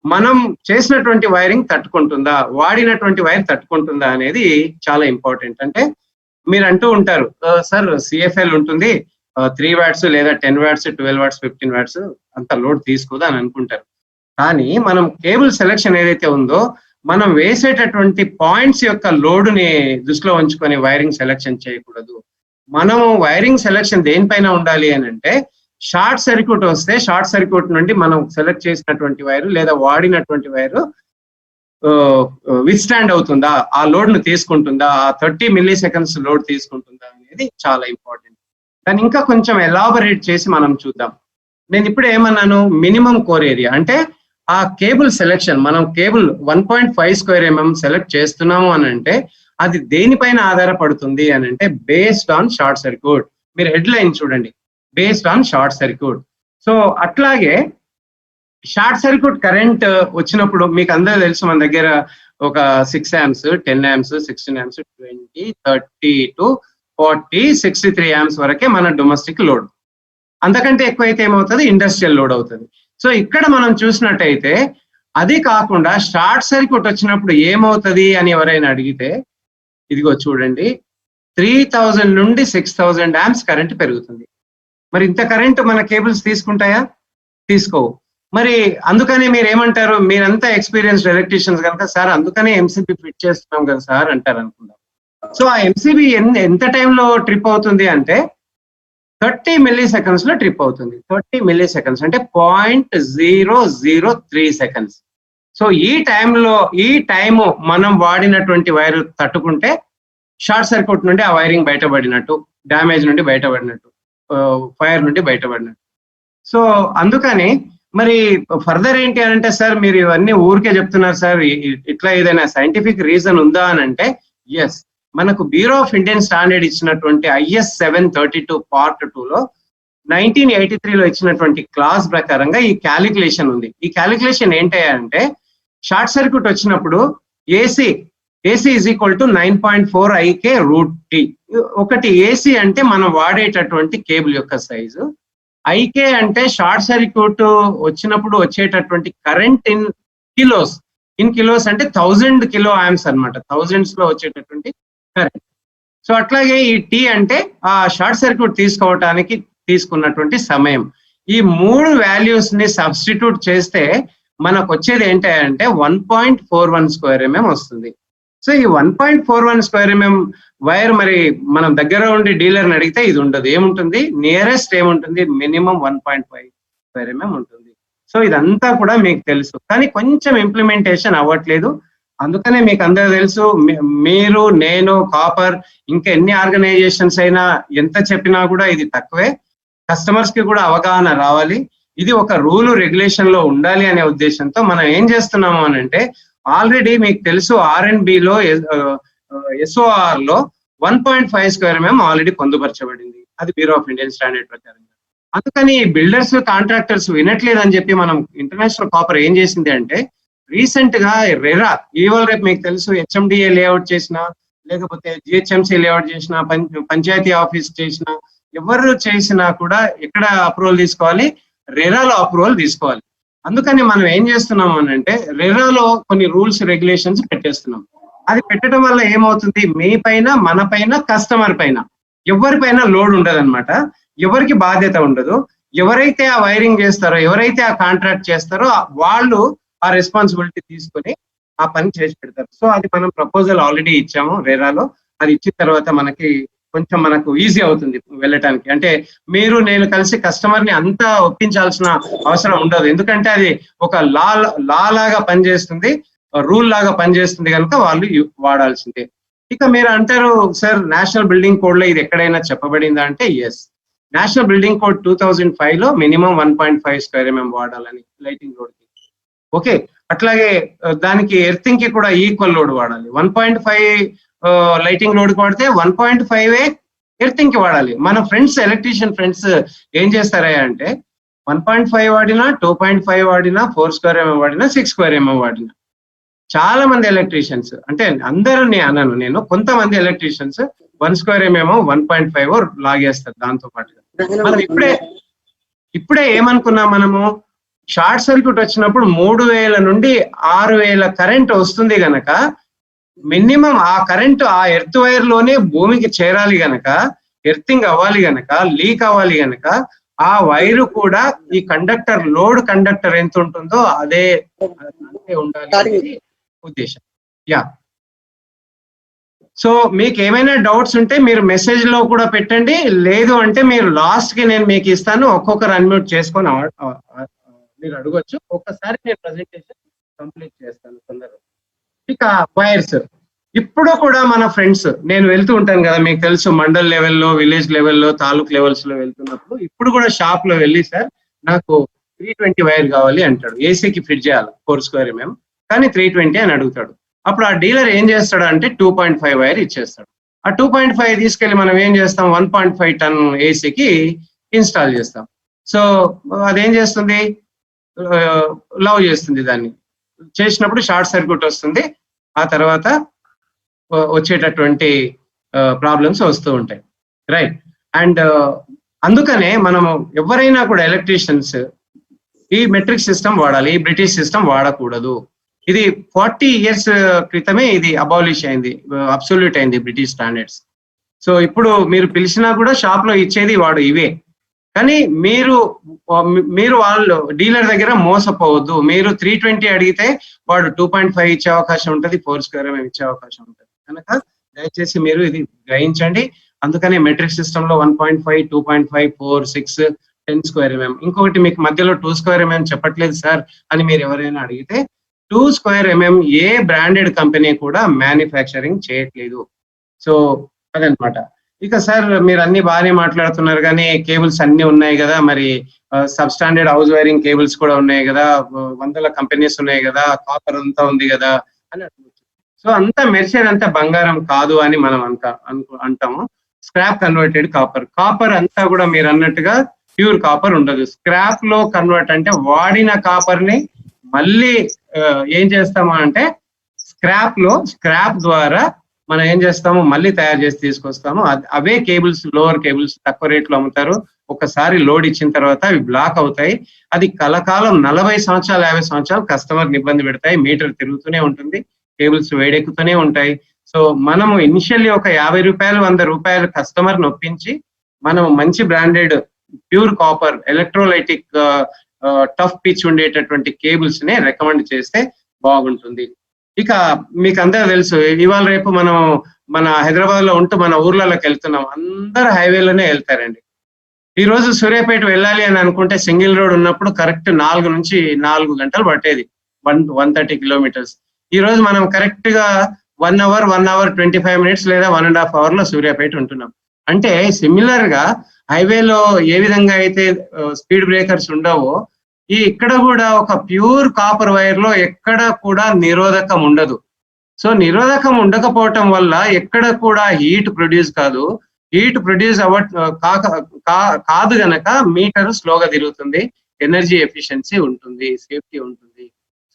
మనం చేసినటువంటి వైరింగ్ తట్టుకుంటుందా, వాడినటువంటి వైర్ తట్టుకుంటుందా అనేది చాలా ఇంపార్టెంట్. అంటే మీరు అంటూ ఉంటారు, సార్ సిఎఫ్ఎల్ ఉంటుంది 3 watts లేదా 10 watts, 12 watts, 15 watts అంత లోడ్ తీసుకోదా అని అనుకుంటారు. కానీ మనం కేబుల్ సెలెక్షన్ ఏదైతే ఉందో, మనం వేసేటటువంటి పాయింట్స్ యొక్క లోడుని దృష్టిలో ఉంచుకొని వైరింగ్ సెలెక్షన్ చేయకూడదు. మనం వైరింగ్ సెలెక్షన్ దేనిపైన ఉండాలి అని అంటే, షార్ట్ సర్క్యూట్ వస్తే షార్ట్ సర్క్యూట్ నుండి మనం సెలెక్ట్ చేసినటువంటి వైరు లేదా వాడినటువంటి వైరు విత్స్టాండ్ అవుతుందా, ఆ లోడ్ ను తీసుకుంటుందా, ఆ 30 milliseconds లోడ్ తీసుకుంటుందా అనేది చాలా ఇంపార్టెంట్. దాన్ని ఇంకా కొంచెం ఎలాబరేట్ చేసి మనం చూద్దాం. నేను ఇప్పుడు ఏమన్నాను, మినిమం కోర్ ఏరియా అంటే ఆ కేబుల్ సెలెక్షన్, మనం కేబుల్ 1.5 square mm సెలెక్ట్ చేస్తున్నాము అని అంటే అది దేనిపైన ఆధారపడుతుంది అని అంటే, బేస్డ్ ఆన్ షార్ట్ సర్క్యూట్. మీరు హెడ్ లైన్ చూడండి, based on short circuit. So అట్లాగే షార్ట్ సర్క్యూట్ కరెంట్ వచ్చినప్పుడు మీకు అందరూ తెలుసు, మన దగ్గర ఒక 6 amps, 10 amps, 16 amps, 20, 30 to 40, 63 amps వరకే మన డొమెస్టిక్ లోడ్. అంతకంటే ఎక్కువైతే ఏమవుతుంది, ఇండస్ట్రియల్ లోడ్ అవుతుంది. సో ఇక్కడ మనం చూసినట్టయితే, అది కాకుండా షార్ట్ సర్క్యూట్ వచ్చినప్పుడు ఏమవుతుంది అని ఎవరైనా అడిగితే, ఇదిగో చూడండి, 3000 నుండి 6000 amps కరెంట్ పెరుగుతుంది. మరి ఇంత కరెంట్ మన కేబుల్స్ తీసుకుంటాయా? తీసుకోవు. మరి అందుకనే మీరు ఏమంటారు, మీరంతా ఎక్స్పీరియన్స్డ్ ఎలక్ట్రీషియన్స్ కనుక, సార్ అందుకనే ఎంసీబీ ఫిట్ చేస్తున్నాం కదా సార్ అంటారు అనుకుందాం. సో ఆ ఎంసీబీ ఎంత టైంలో ట్రిప్ అవుతుంది అంటే 30 milliseconds లో ట్రిప్ అవుతుంది. 30 milliseconds అంటే 0.003 seconds. సో ఈ టైము మనం వాడినటువంటి వైర్ తట్టుకుంటే షార్ట్ సర్క్యూట్ నుండి ఆ వైరింగ్ బయటపడినట్టు, డ్యామేజ్ నుండి బయటపడినట్టు, ఫైర్ నుండి బయటపడినట్టు. సో అందుకని మరి ఫర్దర్ ఏంటి అని అంటే, సార్ మీరు ఇవన్నీ ఊరికే చెప్తున్నారు సార్, ఇట్లా ఏదైనా సైంటిఫిక్ రీజన్ ఉందా అని అంటే, ఎస్, మనకు బ్యూరో ఆఫ్ ఇండియన్ స్టాండర్డ్ ఇచ్చినటువంటి IS 732 Part 2లో 1983లో ఇచ్చినటువంటి క్లాస్ ప్రకారంగా ఈ క్యాలిక్యులేషన్ ఉంది. ఈ క్యాలిక్యులేషన్ ఏంటి అంటే, షార్ట్ సర్క్యూట్ వచ్చినప్పుడు AC is equal to 9.4 IK√T. ఒకటి ఏసీ అంటే మనం వాడేటటువంటి కేబుల్ యొక్క సైజు, ఐకే అంటే షార్ట్ సర్క్యూట్ వచ్చినప్పుడు వచ్చేటటువంటి కరెంట్ ఇన్ కిలోస్ అంటే 1000 కిలో ఆంప్స్ అనమాట, థౌజండ్స్ లో వచ్చేటటువంటి కరెంట్. సో అట్లాగే ఈ టీ అంటే ఆ షార్ట్ సర్క్యూట్ తీసుకోవటానికి తీసుకున్నటువంటి సమయం. ఈ 3 వాల్యూస్ ని సబ్స్టిట్యూట్ చేస్తే మనకు వచ్చేది ఏంటంటే 1.41 స్క్వేర్ mm వస్తుంది. సో ఈ 1.41 స్క్వేర్ mm వైర్ మరి మనం దగ్గర ఉండి డీలర్ని అడిగితే ఇది ఉండదు. ఏముంటుంది? నియరెస్ట్ ఏముంటుంది? మినిమం 1.5 స్క్వేర్ mm ఉంటుంది. సో ఇదంతా కూడా మీకు తెలుసు, కానీ కొంచెం ఇంప్లిమెంటేషన్ అవ్వట్లేదు. అందుకనే మీకు అందరూ తెలుసు, మీరు, నేను, కాపర్, ఇంకా ఎన్ని ఆర్గనైజేషన్స్ అయినా ఎంత చెప్పినా కూడా ఇది తక్కువే. కస్టమర్స్ కి కూడా అవగాహన రావాలి, ఇది ఒక రూల్ రెగ్యులేషన్ లో ఉండాలి అనే ఉద్దేశంతో మనం ఏం చేస్తున్నాము అని అంటే, ఆల్రెడీ మీకు తెలుసు R&B లో SOR లో 1.5 స్క్వేర్ mm ఆల్రెడీ పొందుపరచబడింది, అది బ్యూరో ఆఫ్ ఇండియన్ స్టాండర్డ్ ప్రకారంగా. అందుకని బిల్డర్స్, కాంట్రాక్టర్స్ వినట్లేదని చెప్పి మనం ఇంటర్నేషనల్ కాపర్ ఏం చేసింది అంటే, రీసెంట్ గా రెరా, ఇవాళ రేపు మీకు తెలుసు HMDA లేఅవుట్ చేసినా, లేకపోతే GHMC లేఅవుట్ చేసినా, పంచాయతీ ఆఫీస్ చేసినా, ఎవరు చేసినా కూడా ఎక్కడ అప్రూవల్ తీసుకోవాలి? రెరాలో అప్రూవల్ తీసుకోవాలి. అందుకని మనం ఏం చేస్తున్నాం అని అంటే, రెరాలో కొన్ని రూల్స్ రెగ్యులేషన్స్ పెట్టేస్తున్నాం. అది పెట్టడం వల్ల ఏమవుతుంది? మీ పైన, మన పైన, కస్టమర్ పైన, ఎవరిపైన లోడ్ ఉండదు అనమాట, ఎవరికి బాధ్యత ఉండదు. ఎవరైతే ఆ వైరింగ్ చేస్తారో, ఎవరైతే ఆ కాంట్రాక్ట్ చేస్తారో వాళ్ళు ఆ రెస్పాన్సిబిలిటీ తీసుకొని ఆ పని చేసి పెడతారు. సో అది మనం ప్రపోజల్ ఆల్రెడీ ఇచ్చాము రెరాలో. అది ఇచ్చిన తర్వాత కొంచెం మనకు ఈజీ అవుతుంది వెళ్ళటానికి. అంటే మీరు, నేను కలిసి కస్టమర్ ని అంతా ఒప్పించాల్సిన అవసరం ఉండదు, ఎందుకంటే అది ఒక లా లాగా పనిచేస్తుంది, రూల్ లాగా పనిచేస్తుంది కనుక వాళ్ళు వాడాల్సిందే. ఇక మీరు అంటారు, సార్ నేషనల్ బిల్డింగ్ కోడ్ లో ఇది ఎక్కడైనా చెప్పబడిందా అంటే, ఎస్, నేషనల్ బిల్డింగ్ కోడ్ 2005 లో మినిమం 1.5 స్క్వేర్ mm వాడాలని లైటింగ్ లోడ్ కి. ఓకే, అట్లాగే దానికి ఎర్తింగ్ కి కూడా ఈక్వల్ లోడ్ వాడాలి. 1.5 లైటింగ్ లోడ్ వాడితే 1.5 ఎర్తింగ్ కి వాడాలి. మన ఫ్రెండ్స్, ఎలక్ట్రీషియన్ ఫ్రెండ్స్ ఏం చేస్తారా అంటే, 1.5 వాడినా, 2.5 వాడినా, 4 స్క్వేర్ mm వాడినా, 6 స్క్వేర్ mm వాడినా, చాలా మంది ఎలక్ట్రీషియన్స్, అంటే అందరిని అనను నేను, కొంతమంది ఎలక్ట్రీషియన్స్ 1 స్క్వేర్ mm 1.5 లాగేస్తారు. దాంతో పాటుగా మనం ఇప్పుడే ఏమనుకున్నాం మనము, షార్ట్ సర్క్యూట్ వచ్చినప్పుడు 3000 నుండి 6000 కరెంట్ వస్తుంది గనక, మినిమం ఆ కరెంట్ ఆ ఎర్త్ వైర్ లోనే భూమికి చేరాలి గనక, ఎర్తింగ్ అవ్వాలి గనక, లీక్ అవ్వాలి గనక, ఆ వైరు కూడా ఈ కండక్టర్, లోడ్ కండక్టర్ ఎంత ఉంటుందో అదే ఉండాలి ఉద్దేశం. యా, సో మీకు ఏమైనా డౌట్స్ ఉంటే మీరు మెసేజ్ లో కూడా పెట్టండి, లేదు అంటే మీరు లాస్ట్ కి నేను మీకు ఇస్తాను, ఒక్కొక్కరు అన్మ్యూట్ చేసుకొని మీరు అడగొచ్చు. ఒక్కసారి నేను ప్రెజెంటేషన్ కంప్లీట్ చేస్తాను తొందరగా. ఇక వైర్స్, ఇప్పుడు కూడా మన ఫ్రెండ్స్, నేను వెళ్తూ ఉంటాను కదా, మీకు తెలుసు మండల్ లెవెల్లో, విలేజ్ లెవెల్లో, తాలూక్ లెవెల్స్ లో వెళ్తున్నప్పుడు ఇప్పుడు కూడా షాప్ లో వెళ్ళి, సార్ నాకు 320 వైర్ కావాలి అంటాడు. ఏసీకి ఫిట్ చేయాలి 4 స్క్వేర్ mm, కానీ 320 అని అడుగుతాడు. అప్పుడు ఆ డీలర్ ఏం చేస్తాడు అంటే 2.5 వైర్ ఇచ్చేస్తాడు. ఆ 2.5 తీసుకెళ్లి మనం ఏం చేస్తాం, 1.5 టన్ ఏసీకి ఇన్స్టాల్ చేస్తాం. సో అదేం చేస్తుంది, లవ్ చేస్తుంది. దాన్ని చేసినప్పుడు షార్ట్ సర్క్యూట్ వస్తుంది, ఆ తర్వాత వచ్చేటటువంటి ప్రాబ్లమ్స్ వస్తూ ఉంటాయి, రైట్. అండ్ అందుకనే మనము ఎవరైనా కూడా ఎలక్ట్రీషియన్స్ ఈ మెట్రిక్ సిస్టమ్ వాడాలి, ఈ బ్రిటిష్ సిస్టమ్ వాడకూడదు. ఇది 40 years క్రితమే ఇది అబాలిష్ అయింది, అబ్సల్యూట్ అయింది బ్రిటిష్ స్టాండర్డ్స్. సో ఇప్పుడు మీరు పిలిచినా కూడా షాప్ లో ఇచ్చేది వాడు ఇవే. కానీ మీరు వాళ్ళు డీలర్ దగ్గర మోసపోవద్దు. మీరు 320 అడిగితే వాడు 2.5 ఇచ్చే అవకాశం ఉంటుంది, 4 స్క్వేర్ mm ఇచ్చే అవకాశం ఉంటుంది. కనుక దయచేసి మీరు ఇది గ్రహించండి. అందుకని మెట్రిక్ సిస్టమ్ లో 1.5, 2.5, 4, 6, 10 స్క్వేర్ mm. ఇంకొకటి మీకు మధ్యలో 2 స్క్వేర్ mm చెప్పట్లేదు సార్ అని మీరు ఎవరైనా అడిగితే, 2 స్క్వేర్ mm ఏ బ్రాండెడ్ కంపెనీ కూడా మ్యానుఫ్యాక్చరింగ్ చేయట్లేదు. సో అదనమాట. ఇక సార్ మీరు అన్ని బాగానే మాట్లాడుతున్నారు కానీ కేబుల్స్ అన్ని ఉన్నాయి కదా, మరి sub standard house wiring cables కూడా ఉన్నాయి కదా, వందల కంపెనీస్ ఉన్నాయి కదా, కాపర్ అంతా ఉంది కదా అని అనుకోవచ్చు. సో అంతా మెరిసేది అంతా బంగారం కాదు అని మనం అంటాము. స్క్రాప్ కన్వర్టెడ్ కాపర్, కాపర్ అంతా కూడా మీరు అన్నట్టుగా ప్యూర్ కాపర్ ఉండదు. స్క్రాప్ లో కన్వర్ట్ అంటే వాడిన కాపర్ ని మళ్ళీ ఏం చేస్తాము అంటే స్క్రాప్ ద్వారా మనం ఏం చేస్తాము, మళ్ళీ తయారు చేసి తీసుకొస్తాము. అవే కేబుల్స్, లోవర్ కేబుల్స్ తక్కువ రేట్లో అమ్ముతారు. ఒకసారి లోడ్ ఇచ్చిన తర్వాత అవి బ్లాక్ అవుతాయి. అది కలకాలం 40 సంవత్సరాలు 50 సంవత్సరాలు కస్టమర్ని ఇబ్బంది పెడతాయి. మీటర్ తిరుగుతూనే ఉంటుంది, కేబుల్స్ వేడెక్కుతూనే ఉంటాయి. సో మనము ఇనిషియల్లీ ఒక 50 రూపాయలు 100 రూపాయలు కస్టమర్ నొప్పించి మనం మంచి branded pure copper electrolytic tough pitch ఉండేటటువంటి కేబుల్స్ నే రికమెండ్ చేస్తే బాగుంటుంది. ఇక మీకు అందరూ తెలుసు, ఇవాళ రేపు మనం మన హైదరాబాద్ లో ఉంటూ మన ఊర్లలోకి వెళ్తున్నాం, అందరు హైవేలోనే వెళ్తారండి. ఈ రోజు సూర్యాపేట వెళ్ళాలి అని అనుకుంటే సింగిల్ రోడ్ ఉన్నప్పుడు కరెక్ట్ 4 నుంచి 4 గంటలు పట్టేది, 130 కిలోమీటర్స్. ఈ రోజు మనం కరెక్ట్ గా 1 అవర్ 25 మినిట్స్ లేదా 1.5 hours లో సూర్యాపేట ఉంటున్నాం. అంటే సిమిలర్ గా హైవేలో ఏ విధంగా అయితే స్పీడ్ బ్రేకర్స్ ఉండవో, ఇక్కడ కూడా ఒక ప్యూర్ కాపర్ వైర్ లో ఎక్కడ కూడా నిరోధకం ఉండదు. సో నిరోధకం ఉండకపోవటం వల్ల ఎక్కడ కూడా హీట్ ప్రొడ్యూస్ కాదు. హీట్ ప్రొడ్యూస్ కాదు గనక మీటర్ స్లోగా తిరుగుతుంది, ఎనర్జీ ఎఫిషియన్సీ ఉంటుంది, సేఫ్టీ ఉంటుంది.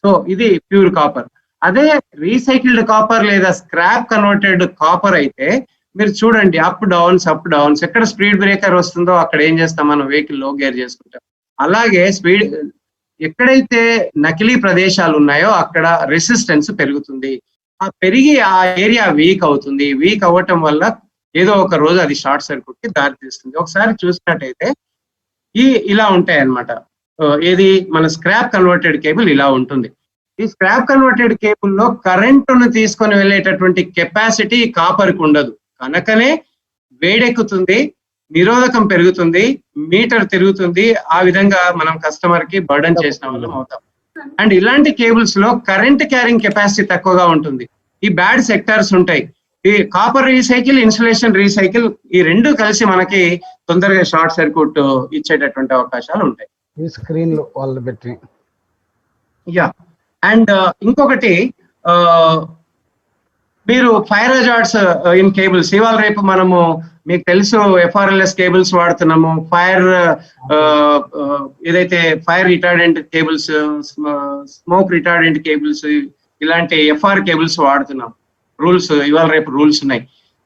సో ఇది ప్యూర్ కాపర్. అదే రీసైకిల్డ్ కాపర్ లేదా స్క్రాప్ కన్వర్టెడ్ కాపర్ అయితే మీరు చూడండి, అప్ డౌన్స్ ఎక్కడ స్పీడ్ బ్రేకర్ వస్తుందో అక్కడ ఏం చేస్తాం, మనం వెహికల్ లో గేర్ చేసుకుంటాం. అలాగే ఎక్కడైతే నకిలీ ప్రదేశాలు ఉన్నాయో అక్కడ రెసిస్టెన్స్ పెరుగుతుంది. పెరిగి ఆ ఏరియా వీక్ అవుతుంది. వీక్ అవ్వటం వల్ల ఏదో ఒక రోజు అది షార్ట్ సర్క్యూట్ కి దారితీస్తుంది. ఒకసారి చూసినట్టయితే ఇలా ఉంటాయి అన్నమాట. ఏది మన స్క్రాప్ కన్వర్టెడ్ కేబుల్ ఇలా ఉంటుంది. ఈ స్క్రాప్ కన్వర్టెడ్ కేబుల్లో కరెంటును తీసుకొని వెళ్ళేటటువంటి కెపాసిటీ కాపర్కి ఉండదు, కనుకనే వేడెక్కుతుంది, నిరోధకం పెరుగుతుంది, మీటర్ తిరుగుతుంది. ఆ విధంగా మనం కస్టమర్ కి బర్డన్ చేసిన వాళ్ళం అవుతాం. అండ్ ఇలాంటి కేబుల్స్ లో కరెంట్ క్యారింగ్ కెపాసిటీ తక్కువగా ఉంటుంది. ఈ బ్యాడ్ సెక్టార్స్ ఉంటాయి. ఈ కాపర్ రీసైకిల్, ఇన్సులేషన్ రీసైకిల్, ఈ రెండు కలిసి మనకి తొందరగా షార్ట్ సర్క్యూట్ ఇచ్చేటటువంటి అవకాశాలు ఉంటాయి. ఈ స్క్రీన్ లో వాళ్ళు పెట్టి అండ్ ఇంకొకటి, మీరు ఫైర్ హజార్డ్స్ ఇన్ కేబుల్స్, ఇవాళ రేపు మనము మీకు తెలుసు ఎఫ్ఆర్ఎల్ఎస్ కేబుల్స్ వాడుతున్నాము. ఏదైతే fire retardant cables, smoke retardant cables, ఇలాంటి ఎఫ్ఆర్ కేబుల్స్ వాడుతున్నాం. రూల్స్, ఇవాళ రేపు రూల్స్ ఉన్నాయి.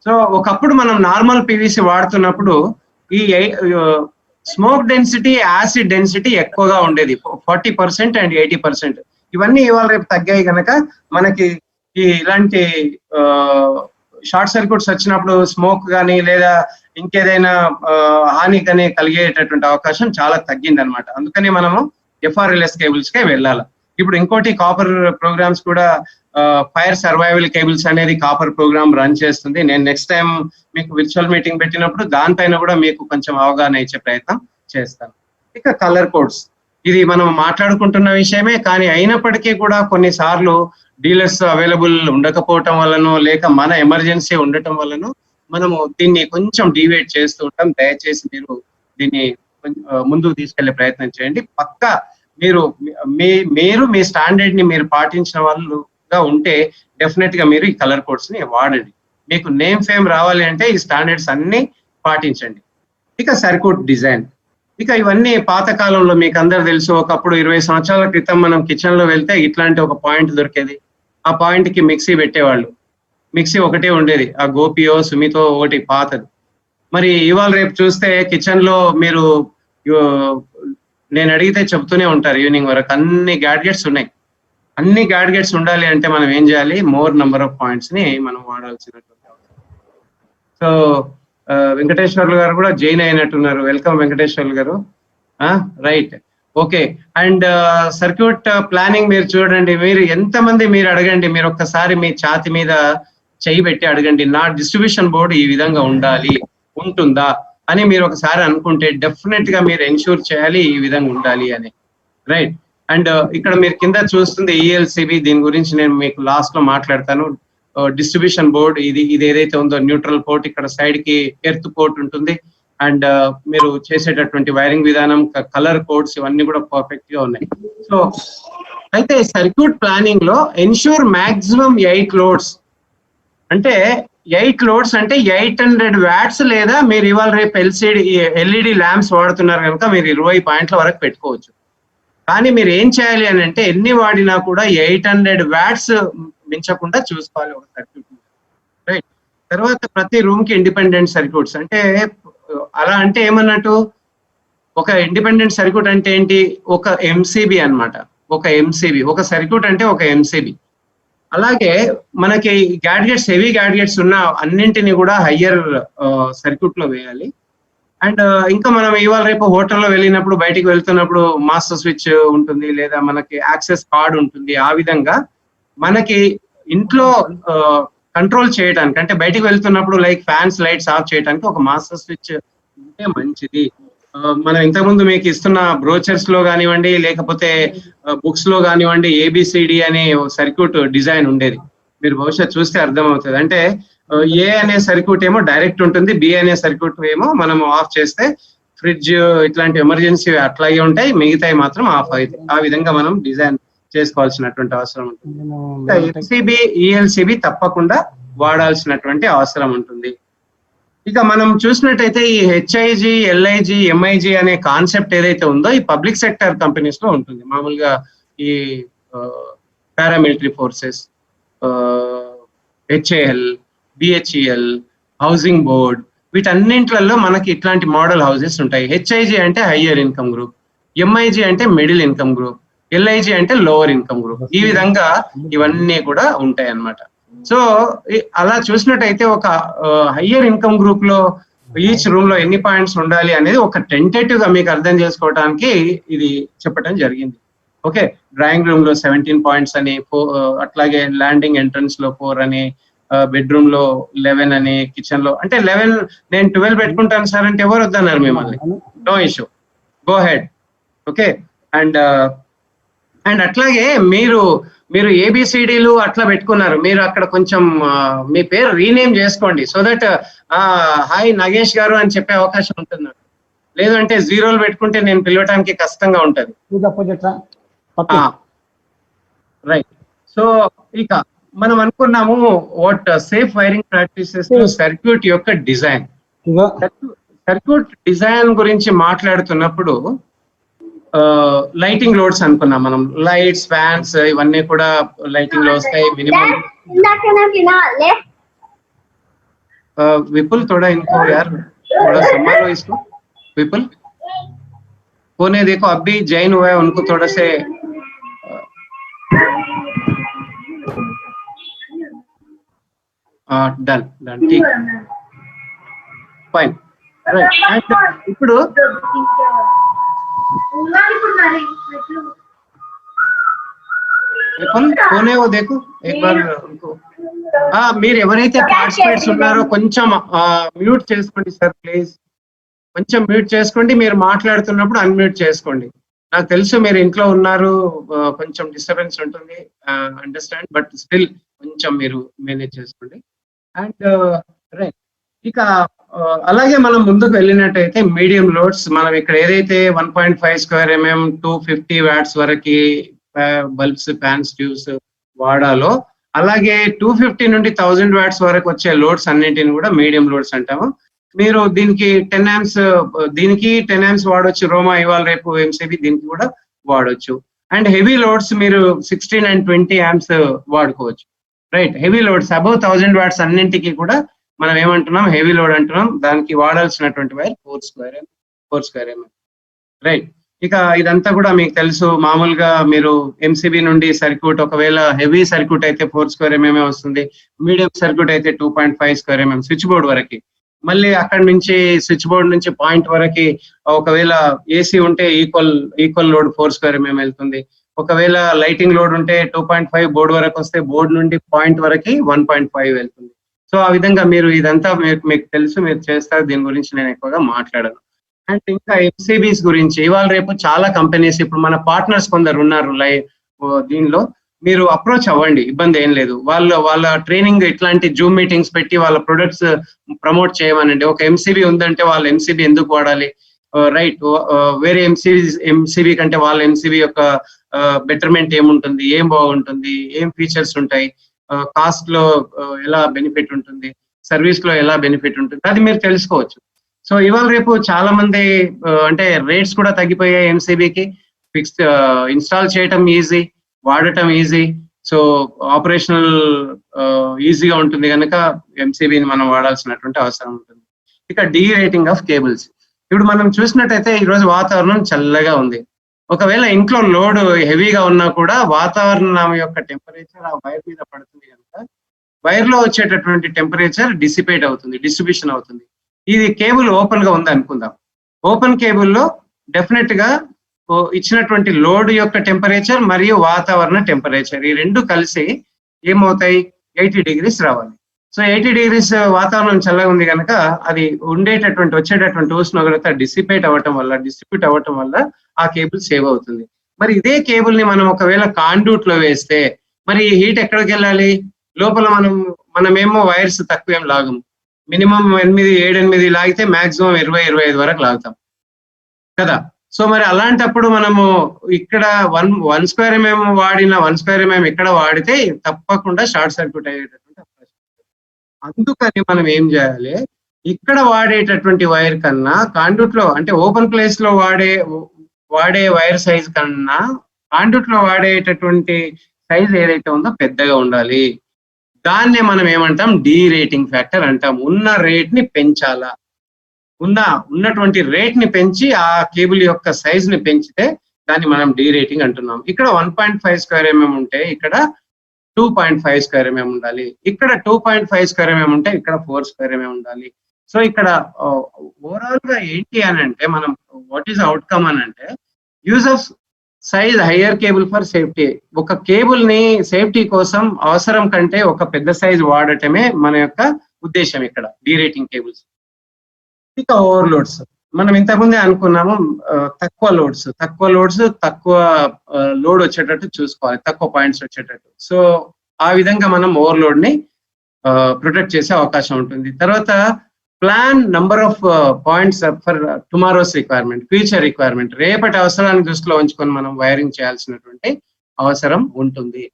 సో ఒకప్పుడు మనం నార్మల్ పీవీసీ వాడుతున్నప్పుడు ఈ స్మోక్ డెన్సిటీ, యాసిడ్ డెన్సిటీ ఎక్కువగా ఉండేది, 40% అండ్ 80%. ఇవన్నీ ఇవాళ రేపు తగ్గాయి కనుక మనకి ఇలాంటి షార్ట్ సర్క్యూట్స్ వచ్చినప్పుడు స్మోక్ కానీ లేదా ఇంకేదైనా హాని కానీ కలిగేటటువంటి అవకాశం చాలా తగ్గింది అనమాట. అందుకని మనము ఎఫ్ఆర్ఎల్ఎస్ కేబుల్స్ కే వెళ్ళాలి. ఇప్పుడు ఇంకోటి కాపర్ ప్రోగ్రామ్స్ కూడా, ఫైర్ సర్వైవల్ కేబుల్స్ అనేది కాపర్ ప్రోగ్రామ్ రన్ చేస్తుంది. నేను నెక్స్ట్ టైం మీకు విర్చువల్ మీటింగ్ పెట్టినప్పుడు దానిపైన కూడా మీకు కొంచెం అవగాహన ఇచ్చే ప్రయత్నం చేస్తాను. ఇక కలర్ కోడ్స్, ఇది మనం మాట్లాడుకుంటున్న విషయమే, కానీ అయినప్పటికీ కూడా కొన్నిసార్లు డీలర్స్ అవైలబుల్ ఉండకపోవటం వల్లనో లేక మన ఎమర్జెన్సీ ఉండటం వల్లనో మనము దీన్ని కొంచెం డివేట్ చేస్తూ ఉంటాం. దయచేసి మీరు దీన్ని ముందుకు తీసుకెళ్లే ప్రయత్నం చేయండి. పక్కా మీరు మీ స్టాండర్డ్ ని మీరు పాటించిన వాళ్ళుగా ఉంటే డెఫినెట్ గా మీరు ఈ కలర్ కోడ్స్ ని వాడండి. మీకు నేమ్ ఫేమ్ రావాలి అంటే ఈ స్టాండర్డ్స్ అన్ని పాటించండి. ఇక సర్క్యూట్ డిజైన్, ఇక ఇవన్నీ పాత కాలంలో మీకు అందరు తెలుసు. ఒకప్పుడు 20 సంవత్సరాల క్రితం మనం కిచెన్ లో వెళ్తే ఇట్లాంటి ఒక పాయింట్ దొరికేది. ఆ పాయింట్ కి మిక్సీ పెట్టేవాళ్ళు. మిక్సీ ఒకటే ఉండేది, ఆ గోపియో సుమితో ఒకటి పాతది. మరి ఇవాళ రేపు చూస్తే కిచెన్ లో మీరు నేను అడిగితే చెప్తూనే ఉంటారు ఈవినింగ్ వరకు, అన్ని గ్యాడ్గెట్స్ ఉన్నాయి. అన్ని గ్యాడ్గెట్స్ ఉండాలి అంటే మనం ఏం చేయాలి, మోర్ నంబర్ ఆఫ్ పాయింట్స్ ని మనం వాడాల్సినటువంటి అవసరం. సో వెంకటేశ్వర్లు గారు కూడా జాయిన్ అయినట్టున్నారు. వెల్కమ్ వెంకటేశ్వర్లు గారు. Right, okay. And circuit planning మీరు చూడండి, మీరు ఎంతమంది మీరు అడగండి, మీరు ఒక్కసారి మీ ఛాతి మీద చెయ్యి పెట్టి అడగండి, నా డిస్ట్రిబ్యూషన్ బోర్డు ఈ విధంగా ఉంటుందా అని మీరు ఒకసారి అనుకుంటే డెఫినెట్ గా మీరు ఎన్ష్యూర్ చేయాలి ఈ విధంగా ఉండాలి అని. రైట్. అండ్ ఇక్కడ మీరు కింద చూస్తుంది ఈఎల్సిబి, దీని గురించి నేను మీకు లాస్ట్ లో మాట్లాడతాను. డిస్ట్రిబ్యూషన్ బోర్డ్, ఇది ఏదైతే ఉందో న్యూట్రల్ పోర్ట్, ఇక్కడ సైడ్ కి ఎర్త్ పోర్ట్ ఉంటుంది. అండ్ మీరు చేసేటటువంటి వైరింగ్ విధానం, కలర్ కోడ్స్ ఇవన్నీ కూడా పర్ఫెక్ట్ గా ఉన్నాయి. సో అయితే సర్క్యూట్ ప్లానింగ్ లో ఎన్ష్యూర్ మాక్సిమం 8 లోడ్స్ అంటే 8 లోడ్స్ అంటే 800 వాట్స్, లేదా మీరు ఇవాళ రేపు ఎల్ఈడి ల్యాంప్స్ వాడుతున్నారు కనుక మీరు 20 పాయింట్ల వరకు పెట్టుకోవచ్చు. కానీ మీరు ఏం చేయాలి అని అంటే ఎన్ని వాడినా కూడా 800 వాట్స్ మించకుండా చూసుకోవాలి ఒక సర్క్యూట్, రైట్. తర్వాత ప్రతి రూమ్ కి ఇండిపెండెంట్ సర్క్యూట్స్, అంటే అలా అంటే ఏమన్నట్టు, ఒక ఇండిపెండెంట్ సర్క్యూట్ అంటే ఏంటి, ఒక ఎంసీబీ అన్నమాట. ఒక ఎంసీబీ, ఒక సర్క్యూట్ అంటే ఒక ఎంసీబీ. అలాగే మనకి గ్యాడ్గెట్స్, హెవీ గ్యాడ్గెట్స్ ఉన్న అన్నింటినీ కూడా హయ్యర్ సర్క్యూట్ లో వేయాలి. అండ్ ఇంకా మనం ఇవాళ రేపు హోటల్లో వెళ్ళినప్పుడు, బయటికి వెళ్తున్నప్పుడు మాస్టర్ స్విచ్ ఉంటుంది, లేదా మనకి యాక్సెస్ కార్డ్ ఉంటుంది. ఆ విధంగా మనకి ఇంట్లో కంట్రోల్ చేయడానికి, అంటే బయటికి వెళ్తున్నప్పుడు లైక్ ఫ్యాన్స్, లైట్స్ ఆఫ్ చేయడానికి ఒక మాస్టర్ స్విచ్ ఉంటే మంచిది. మనం ఇంతకుముందు మీకు ఇస్తున్న బ్రోచర్స్ లో కానివ్వండి, లేకపోతే బుక్స్ లో కానివ్వండి, ఏబిసిడి అనే సర్క్యూట్ డిజైన్ ఉండేది. మీరు బహుశా చూస్తే అర్థమవుతుంది. అంటే ఏ అనే సర్క్యూట్ ఏమో డైరెక్ట్ ఉంటుంది, బి అనే సర్క్యూట్ ఏమో మనం ఆఫ్ చేస్తే ఫ్రిడ్జ్ ఇట్లాంటి ఎమర్జెన్సీ అట్లాగే ఉంటాయి, మిగతాయి మాత్రం ఆఫ్ అవుతాయి. ఆ విధంగా మనం డిజైన్ చేసుకోవాల్సినటువంటి అవసరం ఉంటుంది. ఎల్సిబి, ఈఎల్సిబి తప్పకుండా వాడాల్సినటువంటి అవసరం ఉంటుంది. ఇక మనం చూసినట్టయితే ఈ హెచ్ఐజి, ఎల్ఐజి, ఎంఐజి అనే కాన్సెప్ట్ ఏదైతే ఉందో ఈ పబ్లిక్ సెక్టర్ కంపెనీస్ లో ఉంటుంది. మామూలుగా ఈ paramilitary forces, HAL, BHEL, housing board, వీటన్నింటిలో మనకి ఇట్లాంటి మోడల్ హౌసెస్ ఉంటాయి. హెచ్ఐజి అంటే హయ్యర్ ఇన్కమ్ గ్రూప్, ఎంఐజి అంటే మిడిల్ ఇన్కమ్ గ్రూప్, ఎల్ఐజి అంటే లోవర్ ఇన్కమ్ గ్రూప్. ఈ విధంగా ఇవన్నీ కూడా ఉంటాయి అన్నమాట. సో అలా చూసినట్టయితే ఒక హయ్యర్ ఇన్కమ్ గ్రూప్ లో ఈచ్ రూమ్ లో ఎన్ని పాయింట్స్ ఉండాలి అనేది ఒక టెంటేటివ్ గా మీకు అర్థం చేసుకోవడానికి ఇది చెప్పడం జరిగింది. ఓకే, డ్రాయింగ్ రూమ్ లో 17 పాయింట్స్ అని, అట్లాగే ల్యాండింగ్ ఎంట్రన్స్ లో 4 అని, బెడ్రూమ్ లో 11 అని, కిచెన్ లో అంటే 11, నేను 12 పెట్టుకుంటాను సార్ అంటే ఎవరు వద్దన్నారు మిమ్మల్ని, no issue, go ahead. Okay, and అట్లాగే మీరు ఏబిసిడీలు అట్లా పెట్టుకున్నారు, మీరు అక్కడ కొంచెం మీ పేరు రీనేమ్ చేసుకోండి, సో దట్ హాయ్ నగేష్ గారు అని చెప్పే అవకాశం ఉంటుంది. లేదంటే జీరోలు పెట్టుకుంటే నేను పిలవటానికి కష్టంగా ఉంటది, రైట్. సో ఇక మనం అనుకున్నాము what safe wiring practices circuit యొక్క డిజైన్. సర్క్యూట్ డిజైన్ గురించి మాట్లాడుతున్నప్పుడు లైటింగ్ లోడ్స్ అనుకున్నాం మనం, లైట్స్, ఫ్యాన్స్ ఇవన్నీ కూడా లైటింగ్ లో వస్తాయి. మినిమం विपुल थोड़ा इनको यार थोड़ा संभालो इसको, विपुल कोने देखो अभी जैन हुआ है, उनको थोड़ा से डन डन ठीक फाइन రైట్. ఇప్పుడు कोने वो देखो एक बार उनको, మీరు ఎవరైతే పార్టిసిపేట్స్ ఉన్నారో కొంచెం మ్యూట్ చేసుకోండి సార్ ప్లీజ్, కొంచెం మ్యూట్ చేసుకోండి. మీరు మాట్లాడుతున్నప్పుడు అన్మ్యూట్ చేసుకోండి. నాకు తెలుసు మీరు ఇంట్లో ఉన్నారు, కొంచెం డిస్టర్బెన్స్ ఉంటుంది, అండర్స్టాండ్, బట్ స్టిల్ కొంచెం మీరు మేనేజ్ చేసుకోండి. అండ్ రైట్, ఇక అలాగే మనం ముందుకు వెళ్ళినట్టయితే మీడియం లోడ్స్, మనం ఇక్కడ ఏదైతే 1.5 స్క్వేర్ ఎంఎం 250 వాట్స్ వరకు బల్బ్స్, ఫ్యాన్స్, ట్యూబ్స్ వాడాలో, అలాగే 250 నుండి 1000 వాట్స్ వరకు వచ్చే లోడ్స్ అన్నింటిని కూడా మీడియం లోడ్స్ అంటాము. మీరు దీనికి 10 amps, దీనికి 10 amps వాడొచ్చు, రోమా ఇవాళ రేపు ఎంసీబీ దీనికి కూడా వాడొచ్చు. అండ్ హెవీ లోడ్స్ మీరు 16 and 20 amps వాడుకోవచ్చు, right. Heavy loads above 1000 watts అన్నింటికి కూడా మనం ఏమంటున్నాం, హెవీ లోడ్ అంటున్నాం. దానికి వాడాల్సినటువంటి వైర్ 4 స్క్వేర్ ఎంఎం, రైట్. ఇక ఇదంతా కూడా మీకు తెలుసు. మామూలుగా మీరు ఎంసీబీ నుండి సర్క్యూట్, ఒకవేళ హెవీ సర్క్యూట్ అయితే 4 స్క్వేర్ ఎంఎం వస్తుంది, మీడియం సర్క్యూట్ అయితే 2.5 స్క్వేర్ ఎంఎం స్విచ్ బోర్డ్ వరకు. మళ్ళీ అక్కడి నుంచి స్విచ్ బోర్డ్ నుంచి పాయింట్ వరకు ఒకవేళ ఏసీ ఉంటే ఈక్వల్ లోడ్ 4 స్క్వేర్ ఎంఎం వెళ్తుంది. ఒకవేళ లైటింగ్ లోడ్ ఉంటే 2.5 బోర్డు వరకు వస్తే, బోర్డు నుండి పాయింట్ వరకు 1.5 వెళ్తుంది. సో ఆ విధంగా మీరు ఇదంతా మీకు తెలుసు, మీరు చేస్తారు, దీని గురించి నేను ఎక్కువగా మాట్లాడను. అండ్ ఇంకా ఎంసీబీస్ గురించి ఇవాళ రేపు చాలా కంపెనీస్, ఇప్పుడు మన పార్ట్నర్స్ కొందరు ఉన్నారు దీనిలో, మీరు అప్రోచ్ అవ్వండి, ఇబ్బంది ఏం లేదు. వాళ్ళ ట్రైనింగ్ ఇట్లాంటి జూమ్ మీటింగ్స్ పెట్టి వాళ్ళ ప్రొడక్ట్స్ ప్రమోట్ చేయమనండి. ఒక ఎంసీబీ ఉందంటే వాళ్ళ ఎంసీబీ ఎందుకు వాడాలి, రైట్, వేరే ఎంసీబీ కంటే వాళ్ళ ఎంసీబీ యొక్క బెటర్మెంట్ ఏముంటుంది, ఏం బాగుంటుంది, ఏం ఫీచర్స్ ఉంటాయి, కాస్ట్ లో ఎలా బెనిఫిట్ ఉంటుంది, సర్వీస్ లో ఎలా బెనిఫిట్ ఉంటుంది, అది మీరు తెలుసుకోవచ్చు. సో ఇవాళ రేపు చాలా మంది అంటే రేట్స్ కూడా తగ్గిపోయాయి ఎంసీబీకి. ఫిక్స్ ఇన్స్టాల్ చేయటం ఈజీ, వాడటం ఈజీ, సో ఆపరేషనల్ ఈజీగా ఉంటుంది కనుక ఎంసీబీని మనం వాడాల్సినటువంటి అవసరం ఉంటుంది. ఇక డి రేటింగ్ ఆఫ్ కేబుల్స్. ఇప్పుడు మనం చూసినట్టయితే ఈరోజు వాతావరణం చల్లగా ఉంది. ఒకవేళ ఇంట్లో లోడ్ హెవీగా ఉన్నా కూడా వాతావరణం యొక్క టెంపరేచర్ ఆ వైర్ మీద పడుతుంది కనుక వైర్ లో వచ్చేటటువంటి టెంపరేచర్ డిసిపేట్ అవుతుంది, డిస్ట్రిబ్యూషన్ అవుతుంది. ఇది కేబుల్ ఓపెన్ గా ఉంది అనుకుందాం. ఓపెన్ కేబుల్లో డెఫినెట్ గా ఇచ్చినటువంటి లోడ్ యొక్క టెంపరేచర్ మరియు వాతావరణ టెంపరేచర్ ఈ రెండు కలిసి ఏమవుతాయి, 80 degrees రావాలి. సో 80 degrees వాతావరణం చల్లగా ఉంది కనుక అది వచ్చేటటువంటి ఉష్ణోగ్రత డిస్ట్రిబ్యూట్ అవ్వటం వల్ల ఆ కేబుల్ సేవ్ అవుతుంది. మరి ఇదే కేబుల్ ని మనం ఒకవేళ కాండ్యూట్ లో వేస్తే మరి ఈ హీట్ ఎక్కడికి వెళ్ళాలి? లోపల మనమేమో వైర్స్ తక్కువ ఏం లాగము, మినిమం 7-8 లాగితే మాక్సిమం 20-25 వరకు లాగుతాం కదా. సో మరి అలాంటప్పుడు మనము ఇక్కడ 1 square mm వాడిన 1 square mm ఇక్కడ వాడితే తప్పకుండా షార్ట్ సర్క్యూట్ అయ్యేటటువంటి అవకాశం. అందుకని మనం ఏం చేయాలి, ఇక్కడ వాడేటటువంటి వైర్ కన్నా కాండ్యూట్ లో అంటే ఓపెన్ ప్లేస్ లో వాడే వైర్ సైజ్ కన్నా కాండ్యూట్ లో వాడేటటువంటి సైజ్ ఏదైతే ఉందో పెద్దగా ఉండాలి. దాన్నే మనం ఏమంటాం, డి రేటింగ్ ఫ్యాక్టర్ అంటాం. ఉన్న రేట్ ని పెంచాలా, ఉన్నటువంటి రేట్ ని పెంచి ఆ కేబుల్ యొక్క సైజ్ ని పెంచితే దాన్ని మనం డి రేటింగ్ అంటున్నాం. ఇక్కడ 1.5 square mm ఉంటే ఇక్కడ 2.5 square mm ఉండాలి, ఇక్కడ 2.5 square mm ఉంటే ఇక్కడ 4 square mm ఉండాలి. సో ఇక్కడ ఓవరాల్ గా ఏంటి అని అంటే మనం వాట్ ఈస్ అవుట్కమ్ అని అంటే use of size higher cable for safety. ఒక కేబుల్ ని సేఫ్టీ కోసం అవసరం కంటే ఒక పెద్ద సైజ్ వాడటమే మన యొక్క ఉద్దేశం ఇక్కడ డి రేటింగ్ కేబుల్స్. ఇక ఓవర్లోడ్స్ మనం ఇంతకుముందే అనుకున్నాము, తక్కువ లోడ్స్ తక్కువ లోడ్ వచ్చేటట్టు చూసుకోవాలి, తక్కువ పాయింట్స్ వచ్చేటట్టు. సో ఆ విధంగా మనం ఓవర్లోడ్ ని ప్రొటెక్ట్ చేసే అవకాశం ఉంటుంది. తర్వాత plan number of points for tomorrow's requirement, future requirement, రేపటి అవసరాన్ని దృష్టిలో ఉంచుకొని మనం వైరింగ్ చేయాల్సినటువంటి అవసరం ఉంటుంది.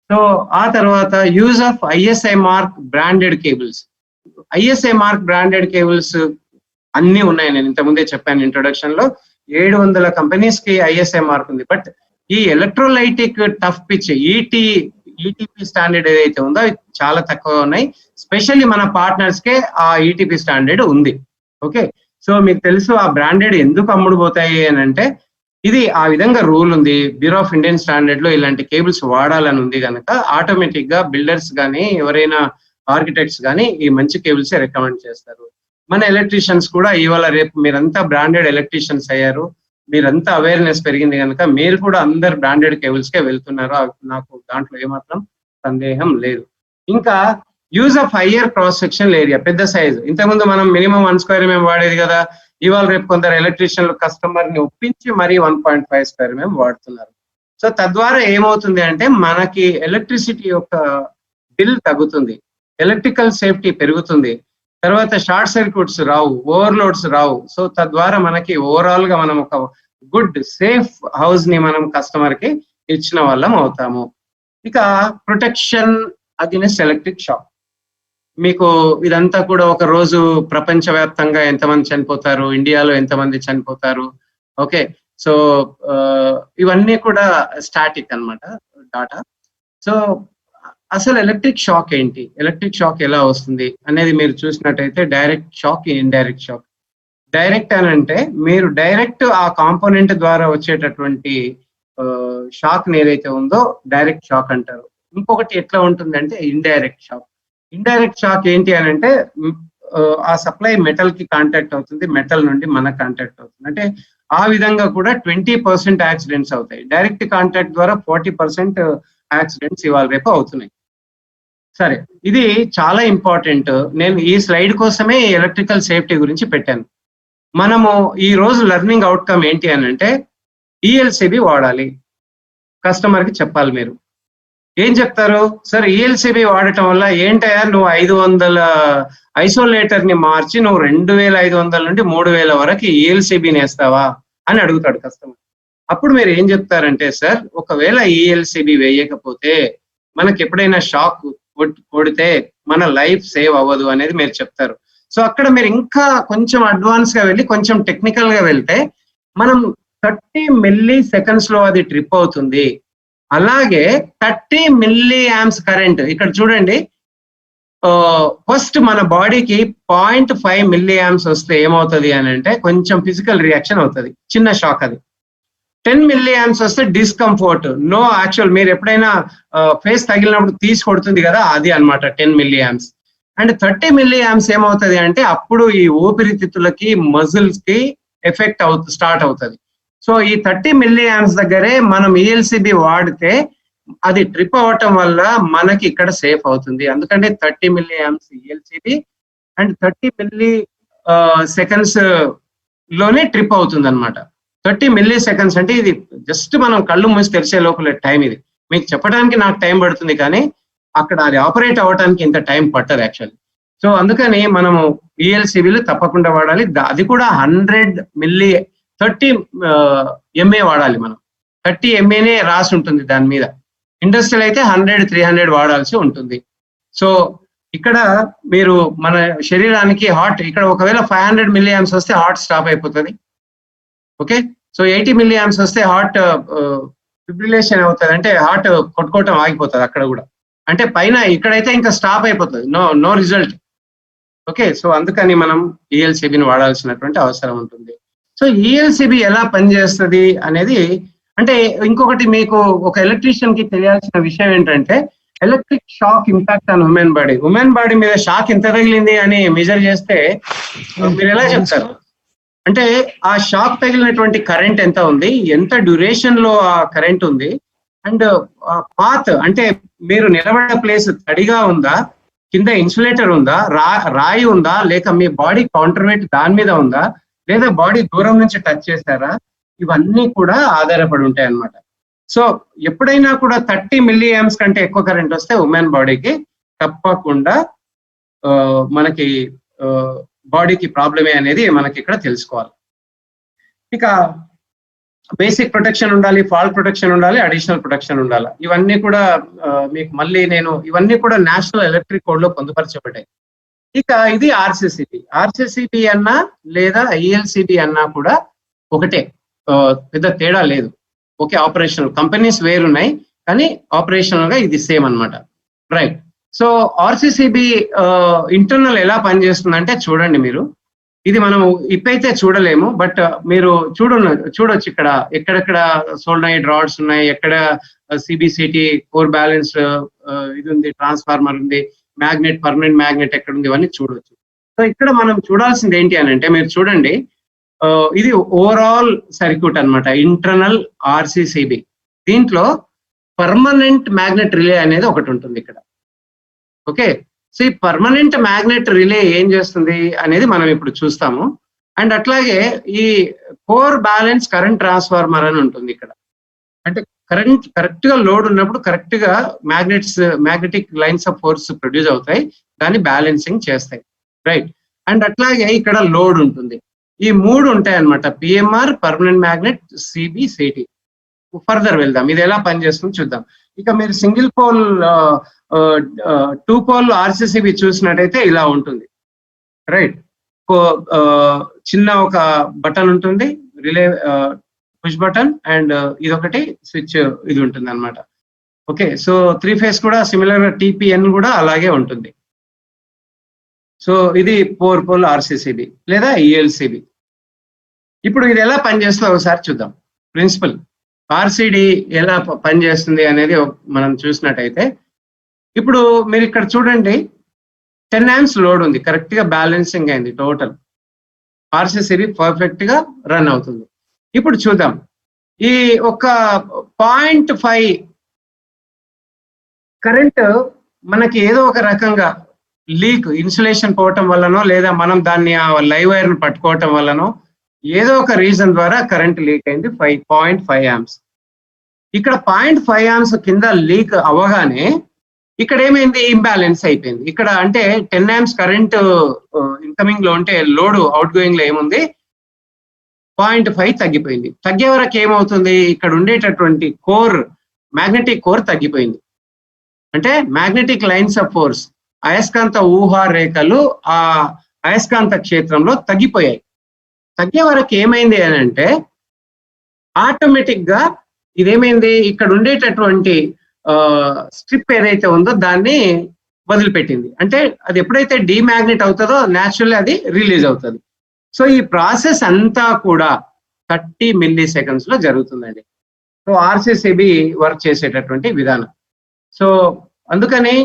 సో ఆ తర్వాత use of ISI mark branded cables. ISI mark branded cables అన్ని ఉన్నాయి, నేను ఇంతకుముందే చెప్పాను ఇంట్రొడక్షన్ లో. 700 కంపెనీస్ కి ఐఎస్ఐ మార్క్ ఉంది. బట్ ఈ electrolytic tough pitch ETP standard ఏదైతే ఉందో అవి చాలా తక్కువ ఉన్నాయి. స్పెషల్లీ మన పార్ట్నర్స్ కే ఆ ఈటీపీ స్టాండర్డ్ ఉంది. ఓకే, సో మీకు తెలుసు ఆ బ్రాండెడ్ ఎందుకు అమ్ముడుపోతాయి అని అంటే ఇది ఆ విధంగా రూల్ ఉంది. బ్యూరో ఆఫ్ ఇండియన్ స్టాండర్డ్ లో ఇలాంటి కేబుల్స్ వాడాలని ఉంది కనుక ఆటోమేటిక్ గా బిల్డర్స్ కానీ ఎవరైనా ఆర్కిటెక్ట్స్ కానీ ఈ మంచి కేబుల్స్ రికమెండ్ చేస్తారు. మన ఎలక్ట్రీషియన్స్ కూడా ఇవాళ రేపు మీరంతా బ్రాండెడ్ ఎలక్ట్రీషియన్స్ అయ్యారు, మీరంతా అవేర్నెస్ పెరిగింది కనుక మీరు కూడా అందరు బ్రాండెడ్ కేబుల్స్ కే వెళ్తున్నారు, నాకు దాంట్లో ఏమాత్రం సందేహం లేదు. ఇంకా use of higher cross sectional area, పెద్ద సైజు. ఇంతకుముందు మనం మినిమం 1 square mm వాడేది కదా, ఇవాళ రేపు కొందరు ఎలక్ట్రీషియన్లు కస్టమర్ ని ఒప్పించి మరీ 1.5 square mm వాడుతున్నారు. సో తద్వారా ఏమవుతుంది అంటే మనకి ఎలక్ట్రిసిటీ యొక్క బిల్ తగ్గుతుంది, ఎలక్ట్రికల్ సేఫ్టీ పెరుగుతుంది, తర్వాత షార్ట్ సర్క్యూట్స్ రావు, ఓవర్లోడ్స్ రావు. సో తద్వారా మనకి ఓవరాల్ గా మనం ఒక గుడ్ సేఫ్ హౌస్ ని మనం కస్టమర్ కి ఇచ్చిన వాళ్ళం అవుతాము. ఇక ప్రొటెక్షన్ అగైన్స్ ఎలక్ట్రిక్ షాక్. మీకు ఇదంతా కూడా ఒక రోజు ప్రపంచవ్యాప్తంగా ఎంతమంది చనిపోతారు, ఇండియాలో ఎంతమంది చనిపోతారు, ఓకే. సో ఇవన్నీ కూడా స్టాటిక్ అన్నమాట డాటా. సో అసలు ఎలక్ట్రిక్ షాక్ ఏంటి, ఎలక్ట్రిక్ షాక్ ఎలా వస్తుంది అనేది మీరు చూసినట్టయితే direct shock, indirect shock. Direct అని అంటే మీరు డైరెక్ట్ ఆ కాంపోనెంట్ ద్వారా వచ్చేటటువంటి షాక్ ఏదైతే ఉందో డైరెక్ట్ షాక్ అంటారు. ఇంకొకటి ఎట్లా ఉంటుంది అంటే ఇండైరెక్ట్ షాక్. ఇండైరెక్ట్ షాక్ ఏంటి అని అంటే ఆ సప్లై మెటల్ కి కాంటాక్ట్ అవుతుంది, మెటల్ నుండి మనకు కాంటాక్ట్ అవుతుంది. అంటే ఆ విధంగా కూడా 20% యాక్సిడెంట్స్ అవుతాయి. డైరెక్ట్ కాంటాక్ట్ ద్వారా 40% యాక్సిడెంట్స్ ఇవాళ రేపు అవుతున్నాయి. సరే, ఇది చాలా ఇంపార్టెంట్. నేను ఈ స్లైడ్ కోసమే ఎలక్ట్రికల్ సేఫ్టీ గురించి పెట్టాను. మనము ఈ రోజు లెర్నింగ్ అవుట్కమ్ ఏంటి అని అంటే ఈఎల్సిబి వాడాలి, కస్టమర్ కి చెప్పాలి మీరు. ఏం చెప్తారు సార్, ఈఎల్సిబి వాడటం వల్ల ఏంటయ్యా నువ్వు 500 ఐసోలేటర్ ని మార్చి నువ్వు 2500 నుండి 3000 వరకు ఈఎల్సిబిని వేస్తావా అని అడుగుతాడు కస్టమర్. అప్పుడు మీరు ఏం చెప్తారంటే సార్, ఒకవేళ ఈఎల్సిబి వేయకపోతే మనకి ఎప్పుడైనా షాక్ కొడితే మన లైఫ్ సేవ్ అవ్వదు అనేది మీరు చెప్తారు. సో అక్కడ మీరు ఇంకా కొంచెం అడ్వాన్స్ గా వెళ్ళి కొంచెం టెక్నికల్ గా వెళ్తే మనం 30 మిల్లీ సెకండ్స్ లో అది ట్రిప్ అవుతుంది. అలాగే 30 మిల్లీ యాంప్స్ కరెంట్ ఇక్కడ చూడండి, ఫస్ట్ మన బాడీకి 0.5 మిల్లీ యాంప్స్ వస్తే ఏమవుతుంది అని అంటే కొంచెం ఫిజికల్ రియాక్షన్ అవుతుంది, చిన్న షాక్. అది 10 మిల్లీ యాంప్స్ వస్తే డిస్కంఫర్ట్, నో యాక్చువల్ మీరు ఎప్పుడైనా ఫేస్ తగిలినప్పుడు తీసి కొడుతుంది కదా, అది అన్నమాట 10 milli amps. And 30 milli amps ఏమవుతుంది అంటే అప్పుడు ఈ ఊపిరితిత్తులకి మజిల్స్ కి ఎఫెక్ట్ స్టార్ట్ అవుతుంది. సో ఈ 30 మిల్లీ యాంప్స్ దగ్గరే మనం ఈఎల్సిబి వాడితే అది ట్రిప్ అవ్వటం వల్ల మనకి ఇక్కడ సేఫ్ అవుతుంది. ఎందుకంటే 30 milli amps ELCB and 30 milli seconds లోనే ట్రిప్ అవుతుంది అనమాట. 30 మిల్లీ సెకండ్స్ అంటే ఇది జస్ట్ మనం కళ్ళు మూసి తెరిచే లోపల టైం. ఇది మీకు చెప్పడానికి నాకు టైం పడుతుంది, కానీ అక్కడ అది ఆపరేట్ అవ్వడానికి ఇంత టైం పట్టదు యాక్చువల్లీ. సో అందుకని మనము ఈఎల్సిబిలు తప్పకుండా వాడాలి. అది కూడా 30 ఎంఏ వాడాలి. మనం 30 ఎంఏనే రాసి ఉంటుంది దాని మీద. ఇండస్ట్రియల్ అయితే 100-300 వాడాల్సి ఉంటుంది. సో ఇక్కడ మీరు మన శరీరానికి హార్ట్ ఇక్కడ ఒకవేళ 500 మిల్లీ యాంప్స్ వస్తే హార్ట్ స్టాప్ అయిపోతుంది. ఓకే, సో 80 మిల్లీ యాంప్స్ వస్తే హార్ట్ ఫిబ్రిలేషన్ అవుతుంది, అంటే హార్ట్ కొట్టుకోవటం ఆగిపోతుంది అక్కడ కూడా. అంటే పైన ఇక్కడైతే ఇంకా స్టాప్ అయిపోతుంది, నో రిజల్ట్. ఓకే, సో అందుకని మనం ఈఎల్సిబిని వాడాల్సినటువంటి అవసరం ఉంటుంది. సో ఈఎల్సిబి ఎలా పనిచేస్తుంది అనేది, అంటే ఇంకొకటి మీకు ఒక ఎలక్ట్రీషియన్ కి తెలియాల్సిన విషయం ఏంటంటే electric shock impact on women body. Women body మీద షాక్ ఎంత తగిలింది అని మెజర్ చేస్తే మీరు ఎలా చెప్తారు? అంటే ఆ షాక్ తగిలినటువంటి కరెంట్ ఎంత ఉంది, ఎంత డ్యూరేషన్ లో ఆ కరెంట్ ఉంది, అండ్ పాత్ అంటే మీరు నిలబడే ప్లేస్ తడిగా ఉందా, కింద ఇన్సులేటర్ ఉందా, రాయి ఉందా, లేక మీ బాడీ కౌంటర్ వెయిట్ దాని మీద ఉందా, లేదా బాడీ దూరం నుంచి టచ్ చేశారా, ఇవన్నీ కూడా ఆధారపడి ఉంటాయి అన్నమాట. సో ఎప్పుడైనా కూడా 30 మిల్లీ యాంప్స్ కంటే ఎక్కువ కరెంట్ వస్తే ఉమెన్ బాడీకి తప్పకుండా మనకి బాడీకి ప్రాబ్లమే అనేది మనకి ఇక్కడ తెలుసుకోవాలి. ఇక బేసిక్ ప్రొటెక్షన్ ఉండాలి, ఫాల్ట్ ప్రొటెక్షన్ ఉండాలి, అడిషనల్ ప్రొటెక్షన్ ఉండాలి. ఇవన్నీ కూడా మీకు మళ్ళీ ఇవన్నీ కూడా నేషనల్ ఎలక్ట్రిక్ కోడ్ లో పొందుపరచబడ్డాయి. ఇక ఇది ఆర్సిసిబి అన్నా లేదా ఐఎల్సిబి అన్నా కూడా ఒకటే, పెద్ద తేడా లేదు. ఓకే, ఆపరేషనల్ కంపెనీస్ వేరున్నాయి కానీ ఆపరేషనల్ గా ఇది సేమ్ అన్నమాట. రైట్. సో ఆర్సిసిబి ఇంటర్నల్ ఎలా పనిచేస్తుందంటే చూడండి మీరు, ఇది మనం ఇప్పుడైతే చూడలేము, బట్ మీరు చూడొచ్చు ఇక్కడ ఎక్కడెక్కడ సోల్నాయిడ్ రాడ్స్ ఉన్నాయి, ఎక్కడ సిబిసిటి కోర్ బ్యాలెన్స్ ఇది ఉంది, ట్రాన్స్ఫార్మర్ ఉంది, మ్యాగ్నెట్ పర్మనెంట్ మ్యాగ్నెట్ ఎక్కడ ఉంది, ఇవన్నీ చూడొచ్చు. సో ఇక్కడ మనం చూడాల్సింది ఏంటి అని అంటే మీరు చూడండి, ఇది ఓవరాల్ సర్క్యూట్ అన్నమాట, ఇంటర్నల్ ఆర్సిసిబి. దీంట్లో పర్మనెంట్ మ్యాగ్నెట్ రిలే అనేది ఒకటి ఉంటుంది ఇక్కడ. ఓకే, సో ఈ పర్మనెంట్ మ్యాగ్నెట్ రిలే ఏం చేస్తుంది అనేది మనం ఇప్పుడు చూస్తాము. అండ్ అట్లాగే ఈ కోర్ బ్యాలెన్స్ కరెంట్ ట్రాన్స్ఫార్మర్ అని ఉంటుంది ఇక్కడ. అంటే కరెక్ట్ గా లోడ్ ఉన్నప్పుడు కరెక్ట్ గా magnetic lines of force produce అవుతాయి, దాన్ని బ్యాలెన్సింగ్ చేస్తాయి. రైట్. అండ్ అట్లాగే ఇక్కడ లోడ్ ఉంటుంది. ఈ 3 ఉంటాయి అన్నమాట, పిఎంఆర్, పర్మనెంట్ మ్యాగ్నెట్, సిబిసిటి. ఫర్దర్ వెళ్దాం, ఇది ఎలా పనిచేస్తుందో చూద్దాం. ఇక మీరు సింగిల్ పోల్ 2 పోల్ ఆర్సిసిబి చూసినట్టయితే ఇలా ఉంటుంది. రైట్. చిన్న ఒక బటన్ ఉంటుంది, రిలే పుష్ బటన్, అండ్ ఇదొకటి స్విచ్ ఇది ఉంటుంది అన్నమాట. ఓకే, సో 3 ఫేజ్ కూడా సిమిలర్ గా టిపిఎన్ కూడా అలాగే ఉంటుంది. సో ఇది 4 పోల్ ఆర్సిసిబి లేదా ఈఎల్సిబి. ఇప్పుడు ఇది ఎలా పనిచేస్తుందో ఒకసారి చూద్దాం. ప్రిన్సిపల్ ఆర్సిడి ఎలా పనిచేస్తుంది అనేది మనం చూసినట్టయితే, ఇప్పుడు మీరు ఇక్కడ చూడండి 10 amps లోడ్ ఉంది, కరెక్ట్ గా బ్యాలెన్సింగ్ అయింది, టోటల్ ఆర్సిసిబి పర్ఫెక్ట్ గా రన్ అవుతుంది. ఇప్పుడు చూద్దాం, ఈ ఒక 0.5 కరెంట్ మనకి ఏదో ఒక రకంగా లీక్, ఇన్సులేషన్ పోవటం వల్లనో లేదా మనం దాన్ని లైవ్ వైర్ ను పట్టుకోవటం వల్లనో ఏదో ఒక రీజన్ ద్వారా కరెంట్ లీక్ అయింది 5.5 amps. ఇక్కడ 0.5 ఆంప్స్ కింద లీక్ అవ్వగానే ఇక్కడ ఏమైంది, ఇంబ్యాలెన్స్ అయిపోయింది. ఇక్కడ అంటే 10 ఆంప్స్ కరెంట్ ఇన్కమింగ్ లో ఉంటే లోడ్ అవుట్ గోయింగ్ లో ఏముంది 0.5 తగ్గిపోయింది. తగ్గే వరకు ఏమవుతుంది, ఇక్కడ ఉండేటటువంటి కోర్ మ్యాగ్నెటిక్ కోర్ తగ్గిపోయింది. అంటే మ్యాగ్నెటిక్ లైన్స్ ఆఫ్ ఫోర్స్ అయస్కాంత ఊహా రేఖలు ఆ అయస్కాంత క్షేత్రంలో తగ్గిపోయాయి. తగ్గే వరకు ఏమైంది అని అంటే ఆటోమేటిక్ గా ఇదేమైంది, ఇక్కడ ఉండేటటువంటి స్ట్రిప్ ఏదైతే ఉందో దాన్ని వదిలిపెట్టింది. అంటే అది ఎప్పుడైతే డిమాగ్నెట్ అవుతుందో న్యాచురల్లీ అది రిలీజ్ అవుతుంది. సో ఈ ప్రాసెస్ అంతా కూడా 30 మిల్లీ సెకండ్స్ లో జరుగుతుందండి. సో ఆర్సిసిబి వర్క్ చేసేటటువంటి విధానం. సో అందుకని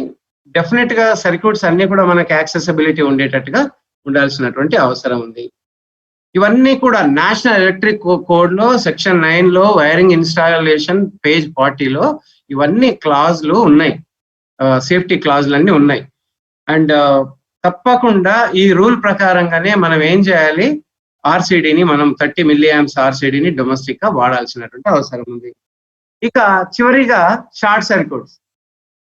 డెఫినెట్ గా సర్క్యూట్స్ అన్ని కూడా మనకి యాక్సెసిబిలిటీ ఉండేటట్టుగా ఉండాల్సినటువంటి అవసరం ఉంది. ఇవన్నీ కూడా నేషనల్ ఎలక్ట్రిక్ కోడ్ లో సెక్షన్ 9 లో వైరింగ్ ఇన్స్టాలేషన్ పేజ్ 40 లో ఇవన్నీ క్లాజ్లు ఉన్నాయి, సేఫ్టీ క్లాజ్లు అన్ని ఉన్నాయి. అండ్ తప్పకుండా ఈ రూల్ ప్రకారంగానే మనం ఏం చేయాలి, ఆర్సిడిని మనం 30 మిల్లీ యాంప్స్ ఆర్సిడిని డొమెస్టిక్ గా వాడాల్సినటువంటి అవసరం ఉంది. ఇక చివరిగా షార్ట్ సర్క్యూట్స్.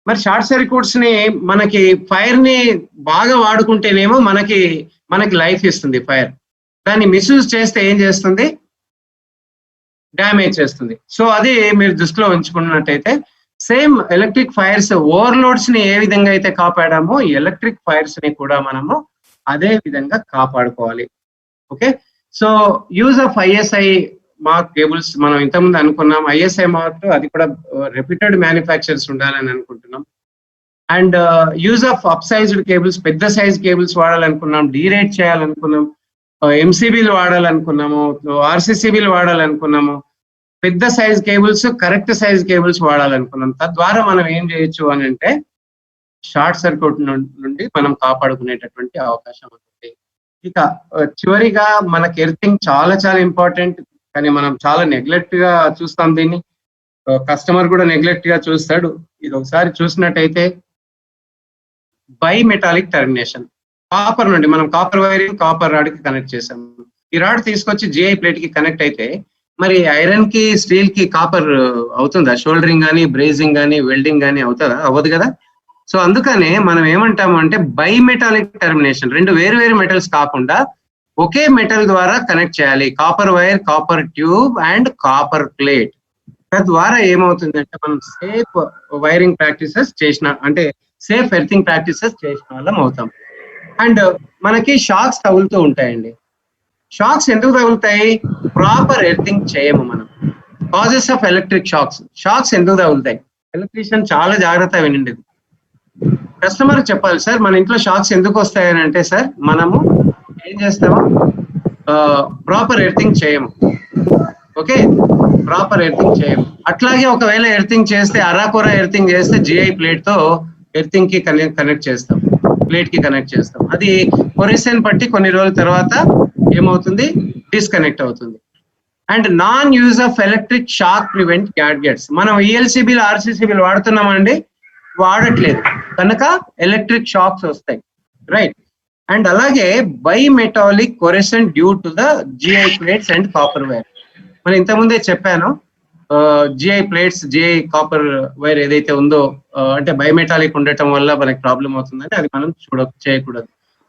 మరి షార్ట్ సర్క్యూట్స్ ని మనకి ఫైర్ ని బాగా వాడుకుంటేనేమో మనకి లైఫ్ ఇస్తుంది ఫైర్. దాన్ని మిస్యూజ్ చేస్తే ఏం చేస్తుంది, డ్యామేజ్ చేస్తుంది. సో అది మీరు దృష్టిలో ఉంచుకున్నట్టయితే సేమ్ ఎలక్ట్రిక్ ఫైర్స్ ఓవర్లోడ్స్ ని ఏ విధంగా అయితే కాపాడామో ఎలక్ట్రిక్ ఫైర్స్ ని కూడా మనము అదే విధంగా కాపాడుకోవాలి. Okay, so use of ISI mark cables మనం ఇంతకుముందు అనుకున్నాం. ఐఎస్ఐ మార్క్ అది కూడా రెప్యూటెడ్ మ్యానుఫ్యాక్చర్స్ ఉండాలని అనుకుంటున్నాం. And use of up sized cables, పెద్ద సైజ్ కేబుల్స్ వాడాలనుకున్నాం, డీరేట్ చేయాలనుకున్నాం, ఎంసీబీలు వాడాలనుకున్నాము, ఆర్సీసీబీలు వాడాలనుకున్నాము, పెద్ద size cables, correct size cables వాడాలనుకున్నాం. తద్వారా మనం ఏం చేయొచ్చు అని అంటే షార్ట్ సర్క్యూట్ నుండి మనం కాపాడుకునేటటువంటి అవకాశం ఉంటుంది. ఇక చివరిగా మనకి ఎర్తింగ్ చాలా చాలా ఇంపార్టెంట్, కానీ మనం చాలా నెగ్లెక్ట్ గా చూస్తాం దీన్ని. కస్టమర్ కూడా నెగ్లెక్ట్ గా చూస్తాడు. ఇది ఒకసారి చూసినట్టయితే బై మెటాలిక్ టర్మినేషన్, కాపర్ నుండి మనం కాపర్ వైరింగ్ కాపర్ రాడ్ కి కనెక్ట్ చేసాము. ఈ రాడ్ తీసుకొచ్చి జిఐ ప్లేట్ కి కనెక్ట్ అయితే మరి ఐరన్ కి స్టీల్ కి కాపర్ అవుతుందా? షోల్డరింగ్ కానీ బ్రేజింగ్ కానీ వెల్డింగ్ కానీ అవుతుందా? అవ్వదు కదా. సో అందుకనే మనం ఏమంటాము అంటే బై మెటాలిక్ టర్మినేషన్, రెండు వేరు వేరు మెటల్స్ కాకుండా ఒకే మెటల్ ద్వారా కనెక్ట్ చేయాలి. Copper wire, copper tube and copper plate. తద్వారా ఏమవుతుందంటే మనం సేఫ్ వైరింగ్ ప్రాక్టీసెస్ చేసిన, అంటే సేఫ్ ఎర్తింగ్ ప్రాక్టీసెస్ చేసిన వాళ్ళం అవుతాం. అండ్ మనకి షాక్స్ తగులుతూ ఉంటాయండి. షాక్స్ ఎందుకు తగులుతాయి? ప్రాపర్ ఎర్తింగ్ చేయము మనం. Causes of electric shocks, shocks ఎందుకు తగులుతాయి? ఎలక్ట్రీషియన్ చాలా జాగ్రత్త వినండి. కస్టమర్ చెప్పాలి, సార్ మన ఇంట్లో షాక్స్ ఎందుకు వస్తాయని అంటే, సార్ మనము ఏం చేస్తాము, ప్రాపర్ ఎర్తింగ్ చేయము. ఓకే, ప్రాపర్ ఎర్తింగ్ చేయము. అట్లాగే ఒకవేళ ఎర్తింగ్ చేస్తే, అరాకొర ఎర్తింగ్ చేస్తే జిఐ ప్లేట్ తో ఎర్తింగ్ కి కనెక్ట్ చేస్తాం, ప్లేట్ కి కనెక్ట్ చేస్తాం. అది కొరిసన్ బట్టి కొన్ని రోజుల తర్వాత ఏమవుతుంది, డిస్కనెక్ట్ అవుతుంది. And non use of electric shock prevent gadgets. మనం ఈఎల్సిబిలు ఆర్సీసీబీలు వాడుతున్నామండి, వాడట్లేదు కనుక ఎలక్ట్రిక్ షాక్స్ వస్తాయి, రైట్. అండ్ అలాగే by metallic corrosion due to the GI plates and copper wire. మనం ఇంతకుముందే చెప్పాను, GI plates, GI copper wire ఏదైతే ఉందో అంటే బైమెటాలిక్ ఉండటం వల్ల మనకి ప్రాబ్లం అవుతుందని అది మనం చేయకూడదు.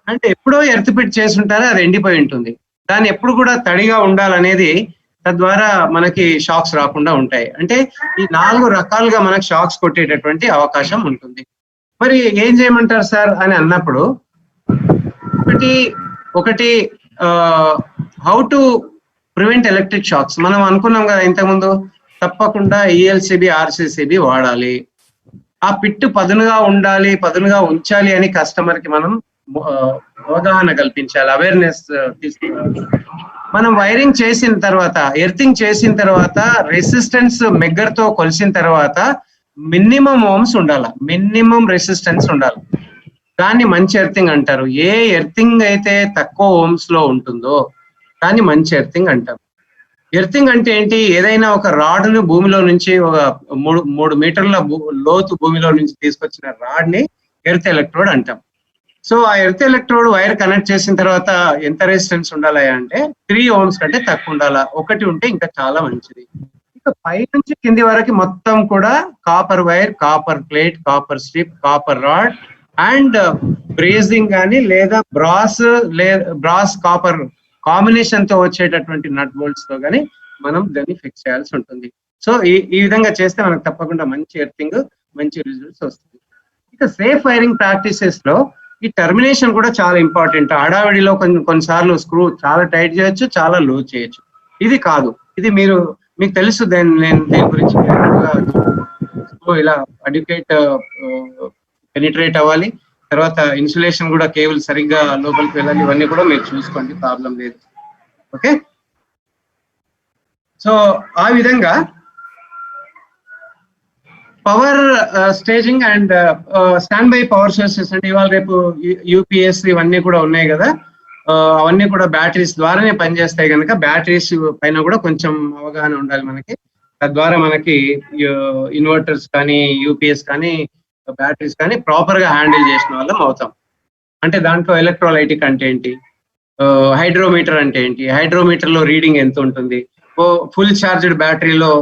అంటే ఎప్పుడో ఎర్త్పిట్ చేసి ఉంటారో అది ఎండిపోయి ఉంటుంది, దాన్ని ఎప్పుడు కూడా తడిగా ఉండాలనేది, తద్వారా మనకి షాక్స్ రాకుండా ఉంటాయి. అంటే ఈ 4 రకాలుగా మనకి షాక్స్ కొట్టేటటువంటి అవకాశం ఉంటుంది. మరి ఏం చేయమంటారు సార్ అని అన్నప్పుడు, ఒకటి how to prevent electric shocks. మనం అనుకున్నాం కదా ఇంతకుముందు, తప్పకుండా ఈఎల్సిబి ఆర్సీసీబీ వాడాలి. ఆ పిట్టు పదునుగా ఉండాలి, పదునుగా ఉంచాలి అని కస్టమర్ కి మనం అవగాహన కల్పించాలి, అవేర్నెస్ తీసుకురావాలి. మనం వైరింగ్ చేసిన తర్వాత, ఎర్తింగ్ చేసిన తర్వాత, రెసిస్టెన్స్ మెగ్గర్ తో కొలిసిన తర్వాత మినిమం ఓమ్స్ ఉండాలి, మినిమం రెసిస్టెన్స్ ఉండాలి. దాన్ని మంచి ఎర్తింగ్ అంటారు. ఏ ఎర్తింగ్ అయితే తక్కువ ఓమ్స్ లో ఉంటుందో దాన్ని మంచి ఎర్తింగ్ అంటారు. ఎర్తింగ్ అంటే ఏంటి? ఏదైనా ఒక రాడ్ ను భూమిలో నుంచి ఒక 3 మీటర్ల లోతు భూమిలో నుంచి తీసుకొచ్చిన రాడ్ ని ఎర్త్ ఎలక్ట్రోడ్ అంటాం. సో ఆ ఎర్త్ ఎలక్ట్రోడ్ వైర్ కనెక్ట్ చేసిన తర్వాత ఎంత రెసిస్టెన్స్ ఉండాలి అంటే 3 ఓమ్స్ కంటే తక్కువ ఉండాలా. 1 ఉంటే ఇంకా చాలా మంచిది. ఇక పై నుంచి కింది వరకు మొత్తం కూడా copper wire, copper plate, copper strip, copper rod and brazing కానీ లేదా బ్రాస్ కాపర్ కాంబినేషన్ తో వచ్చేటటువంటి నట్ బోల్ట్స్ తో కానీ మనం దాన్ని ఫిక్స్ చేయాల్సి ఉంటుంది. సో ఈ విధంగా చేస్తే మనకు తప్పకుండా మంచి ఎర్తింగ్, మంచి రిజల్ట్స్ వస్తుంది. ఇక సేఫ్ వైరింగ్ ప్రాక్టీసెస్ లో ఈ టర్మినేషన్ కూడా చాలా ఇంపార్టెంట్. హడావిడిలో కొన్నిసార్లు స్క్రూ చాలా టైట్ చేయొచ్చు, చాలా లూజ్ చేయొచ్చు. ఇది కాదు, ఇది మీకు తెలుసు నేను దీని గురించి ఇలా అడ్యుకేట్ పెనిట్రేట్ అవ్వాలి. తర్వాత ఇన్సులేషన్ కూడా కేబుల్ సరిగ్గా లోపలికి వెళ్ళాలి. ఇవన్నీ కూడా మీరు చూసుకోండి, ప్రాబ్లం లేదు. ఓకే, సో ఆ విధంగా power staging and stand by power sources అంటే ఇవాళ రేపు యూపీఎస్ ఇవన్నీ కూడా ఉన్నాయి కదా, అవన్నీ కూడా బ్యాటరీస్ ద్వారానే పనిచేస్తాయి కనుక బ్యాటరీస్ పైన కూడా కొంచెం అవగాహన ఉండాలి మనకి. తద్వారా మనకి ఇన్వర్టర్స్ కానీ యూపీఎస్ కానీ బ్యాటరీస్ కానీ ప్రాపర్ గా హ్యాండిల్ చేసిన వాళ్ళం అవుతాం. అంటే దాంట్లో ఎలక్ట్రోలైటిక్ అంటే ఏంటి, హైడ్రోమీటర్ అంటే ఏంటి, హైడ్రోమీటర్ లో రీడింగ్ ఎంత ఉంటుంది, ఫుల్ చార్జ్డ్ బ్యాటరీలో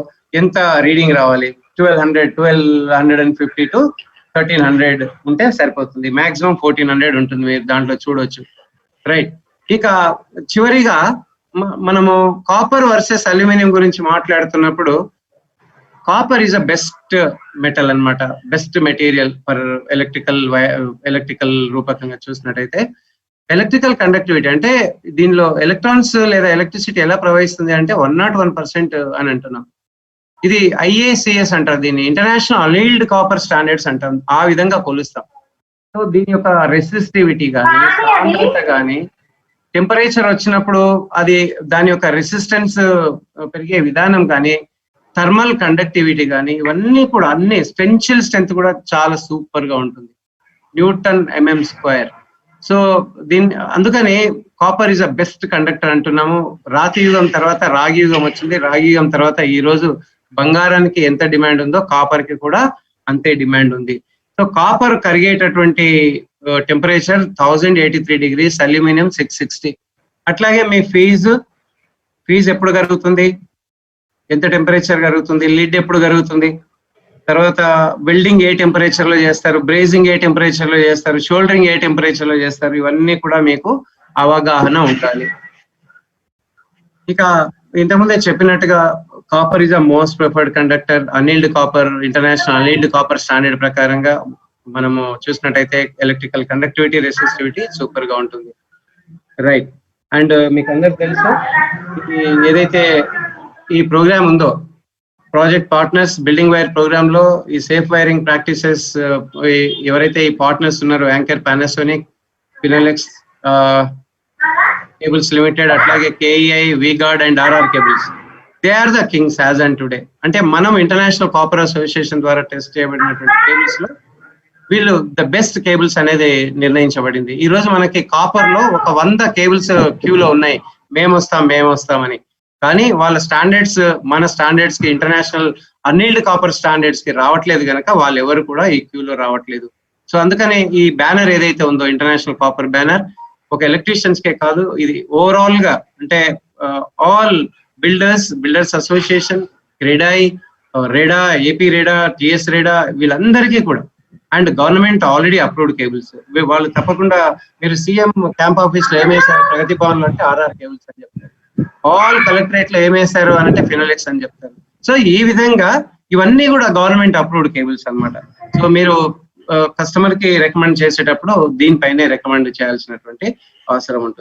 ఎంత రీడింగ్ రావాలి, 1250 to 1300 ఉంటే సరిపోతుంది. మాక్సిమం 1400 ఉంటుంది, మీరు దాంట్లో చూడొచ్చు. రైట్, ఇక చివరిగా మనము కాపర్ వర్సెస్ అల్యూమినియం గురించి మాట్లాడుతున్నప్పుడు copper is a best metal అన్నమాట, బెస్ట్ మెటీరియల్ ఫర్ ఎలక్ట్రికల్ రూపకంగా చూసినట్టయితే. ఎలక్ట్రికల్ కండక్టివిటీ అంటే దీనిలో ఎలక్ట్రాన్స్ లేదా ఎలక్ట్రిసిటీ ఎలా ప్రవహిస్తుంది అంటే 101% అని అంటున్నాం. ఇది ఐఏసిఎస్ అంటారు, దీన్ని ఇంటర్నేషనల్ అలీల్డ్ కాపర్ స్టాండర్డ్స్ అంటాం. ఆ విధంగా కొలుస్తాం. సో దీని యొక్క రెసిస్టివిటీ కానీ, సాంద్రత కానీ, టెంపరేచర్ వచ్చినప్పుడు అది దాని యొక్క రెసిస్టెన్స్ పెరిగే విధానం కానీ, థర్మల్ కండక్టివిటీ కానీ, ఇవన్నీ కూడా అన్ని స్టెన్షియల్ స్ట్రెంత్ కూడా చాలా సూపర్ గా ఉంటుంది, Nm². సో అందుకని copper is a best conductor అంటున్నాము. రాతి యుగం తర్వాత రాగి యుగం వచ్చింది. రాగి యుగం తర్వాత ఈ రోజు బంగారానికి ఎంత డిమాండ్ ఉందో కాపర్ కి కూడా అంతే డిమాండ్ ఉంది. సో కాపర్ కరిగేటటువంటి టెంపరేచర్ 1083 degrees, అల్యూమినియం 660. అట్లాగే మీ ఫీజ్ ఎప్పుడు కరుగుతుంది, ఎంత టెంపరేచర్ కరుగుతుంది, లిడ్ ఎప్పుడు కరుగుతుంది, తర్వాత వెల్డింగ్ ఏ టెంపరేచర్ లో చేస్తారు, బ్రేజింగ్ ఏ టెంపరేచర్ లో చేస్తారు, షోల్డరింగ్ ఏ టెంపరేచర్ లో చేస్తారు, ఇవన్నీ కూడా మీకు అవగాహన ఉండాలి. ఇక ఇంతకుముందే చెప్పినట్టుగా copper is the most preferred conductor. Annealed copper, international annealed copper standard ప్రకారంగా మనము చూసినట్టయితే ఎలక్ట్రికల్ కండక్టివిటీ, రెసిస్టివిటీ సూపర్ గా ఉంటుంది. రైట్, అండ్ మీకు అందరికి తెలుసు ఏదైతే ఈ ప్రోగ్రామ్ ఉందో project partners building wire programme లో ఈ సేఫ్ వైరింగ్ ప్రాక్టీసెస్ ఎవరైతే ఈ పార్ట్నర్స్ ఉన్నారో Anchor, Panasonic, Finolex cables limited, అట్లాగే KEI, V Guard and RR cables, they are the kings as and today. అంటే మనం ఇంటర్నేషనల్ కాపర్ అసోసియేషన్ ద్వారా టెస్ట్ చేయబడినటువంటి కేబుల్స్ లో వీళ్ళు ద బెస్ట్ కేబుల్స్ అనేది నిర్ణయించబడింది. ఈ రోజు మనకి కాపర్ లో ఒక 100 కేబుల్స్ క్యూలో ఉన్నాయి, మేము వస్తామని. కానీ వాళ్ళ స్టాండర్డ్స్ మన స్టాండర్డ్స్ కి, ఇంటర్నేషనల్ అన్ఈల్డ్ కాపర్ స్టాండర్డ్స్ కి రావట్లేదు కనుక వాళ్ళు ఎవరు కూడా ఈ క్యూలో రావట్లేదు. సో అందుకని ఈ బ్యానర్ ఏదైతే ఉందో ఇంటర్నేషనల్ కాపర్ బ్యానర్ ఒక ఎలక్ట్రీషియన్స్ కే కాదు, ఇది ఓవరాల్ గా అంటే all builders association, CREDAI, REDA, AP REDA, TS REDA, వీళ్ళందరికీ కూడా, and government already approved cables. వాళ్ళు తప్పకుండా మీరు సీఎం క్యాంప్ ఆఫీస్ లో ఏమేశారు ప్రగతి భవన్ లో అంటే ఆర్ఆర్ కేబుల్స్ అని చెప్తారు, ఆల్ కలెక్టరేట్ లో ఏమేశారు అని అంటే ఫినోలెక్స్ అని చెప్తారు. సో ఈ విధంగా ఇవన్నీ కూడా గవర్నమెంట్ అప్రూవ్డ్ కేబుల్స్ అన్నమాట. సో మీరు కస్టమర్ కి రికమెండ్ చేసేటప్పుడు దీనిపైనే రికమెండ్ చేయాల్సినటువంటి అవసరం ఉంటుంది.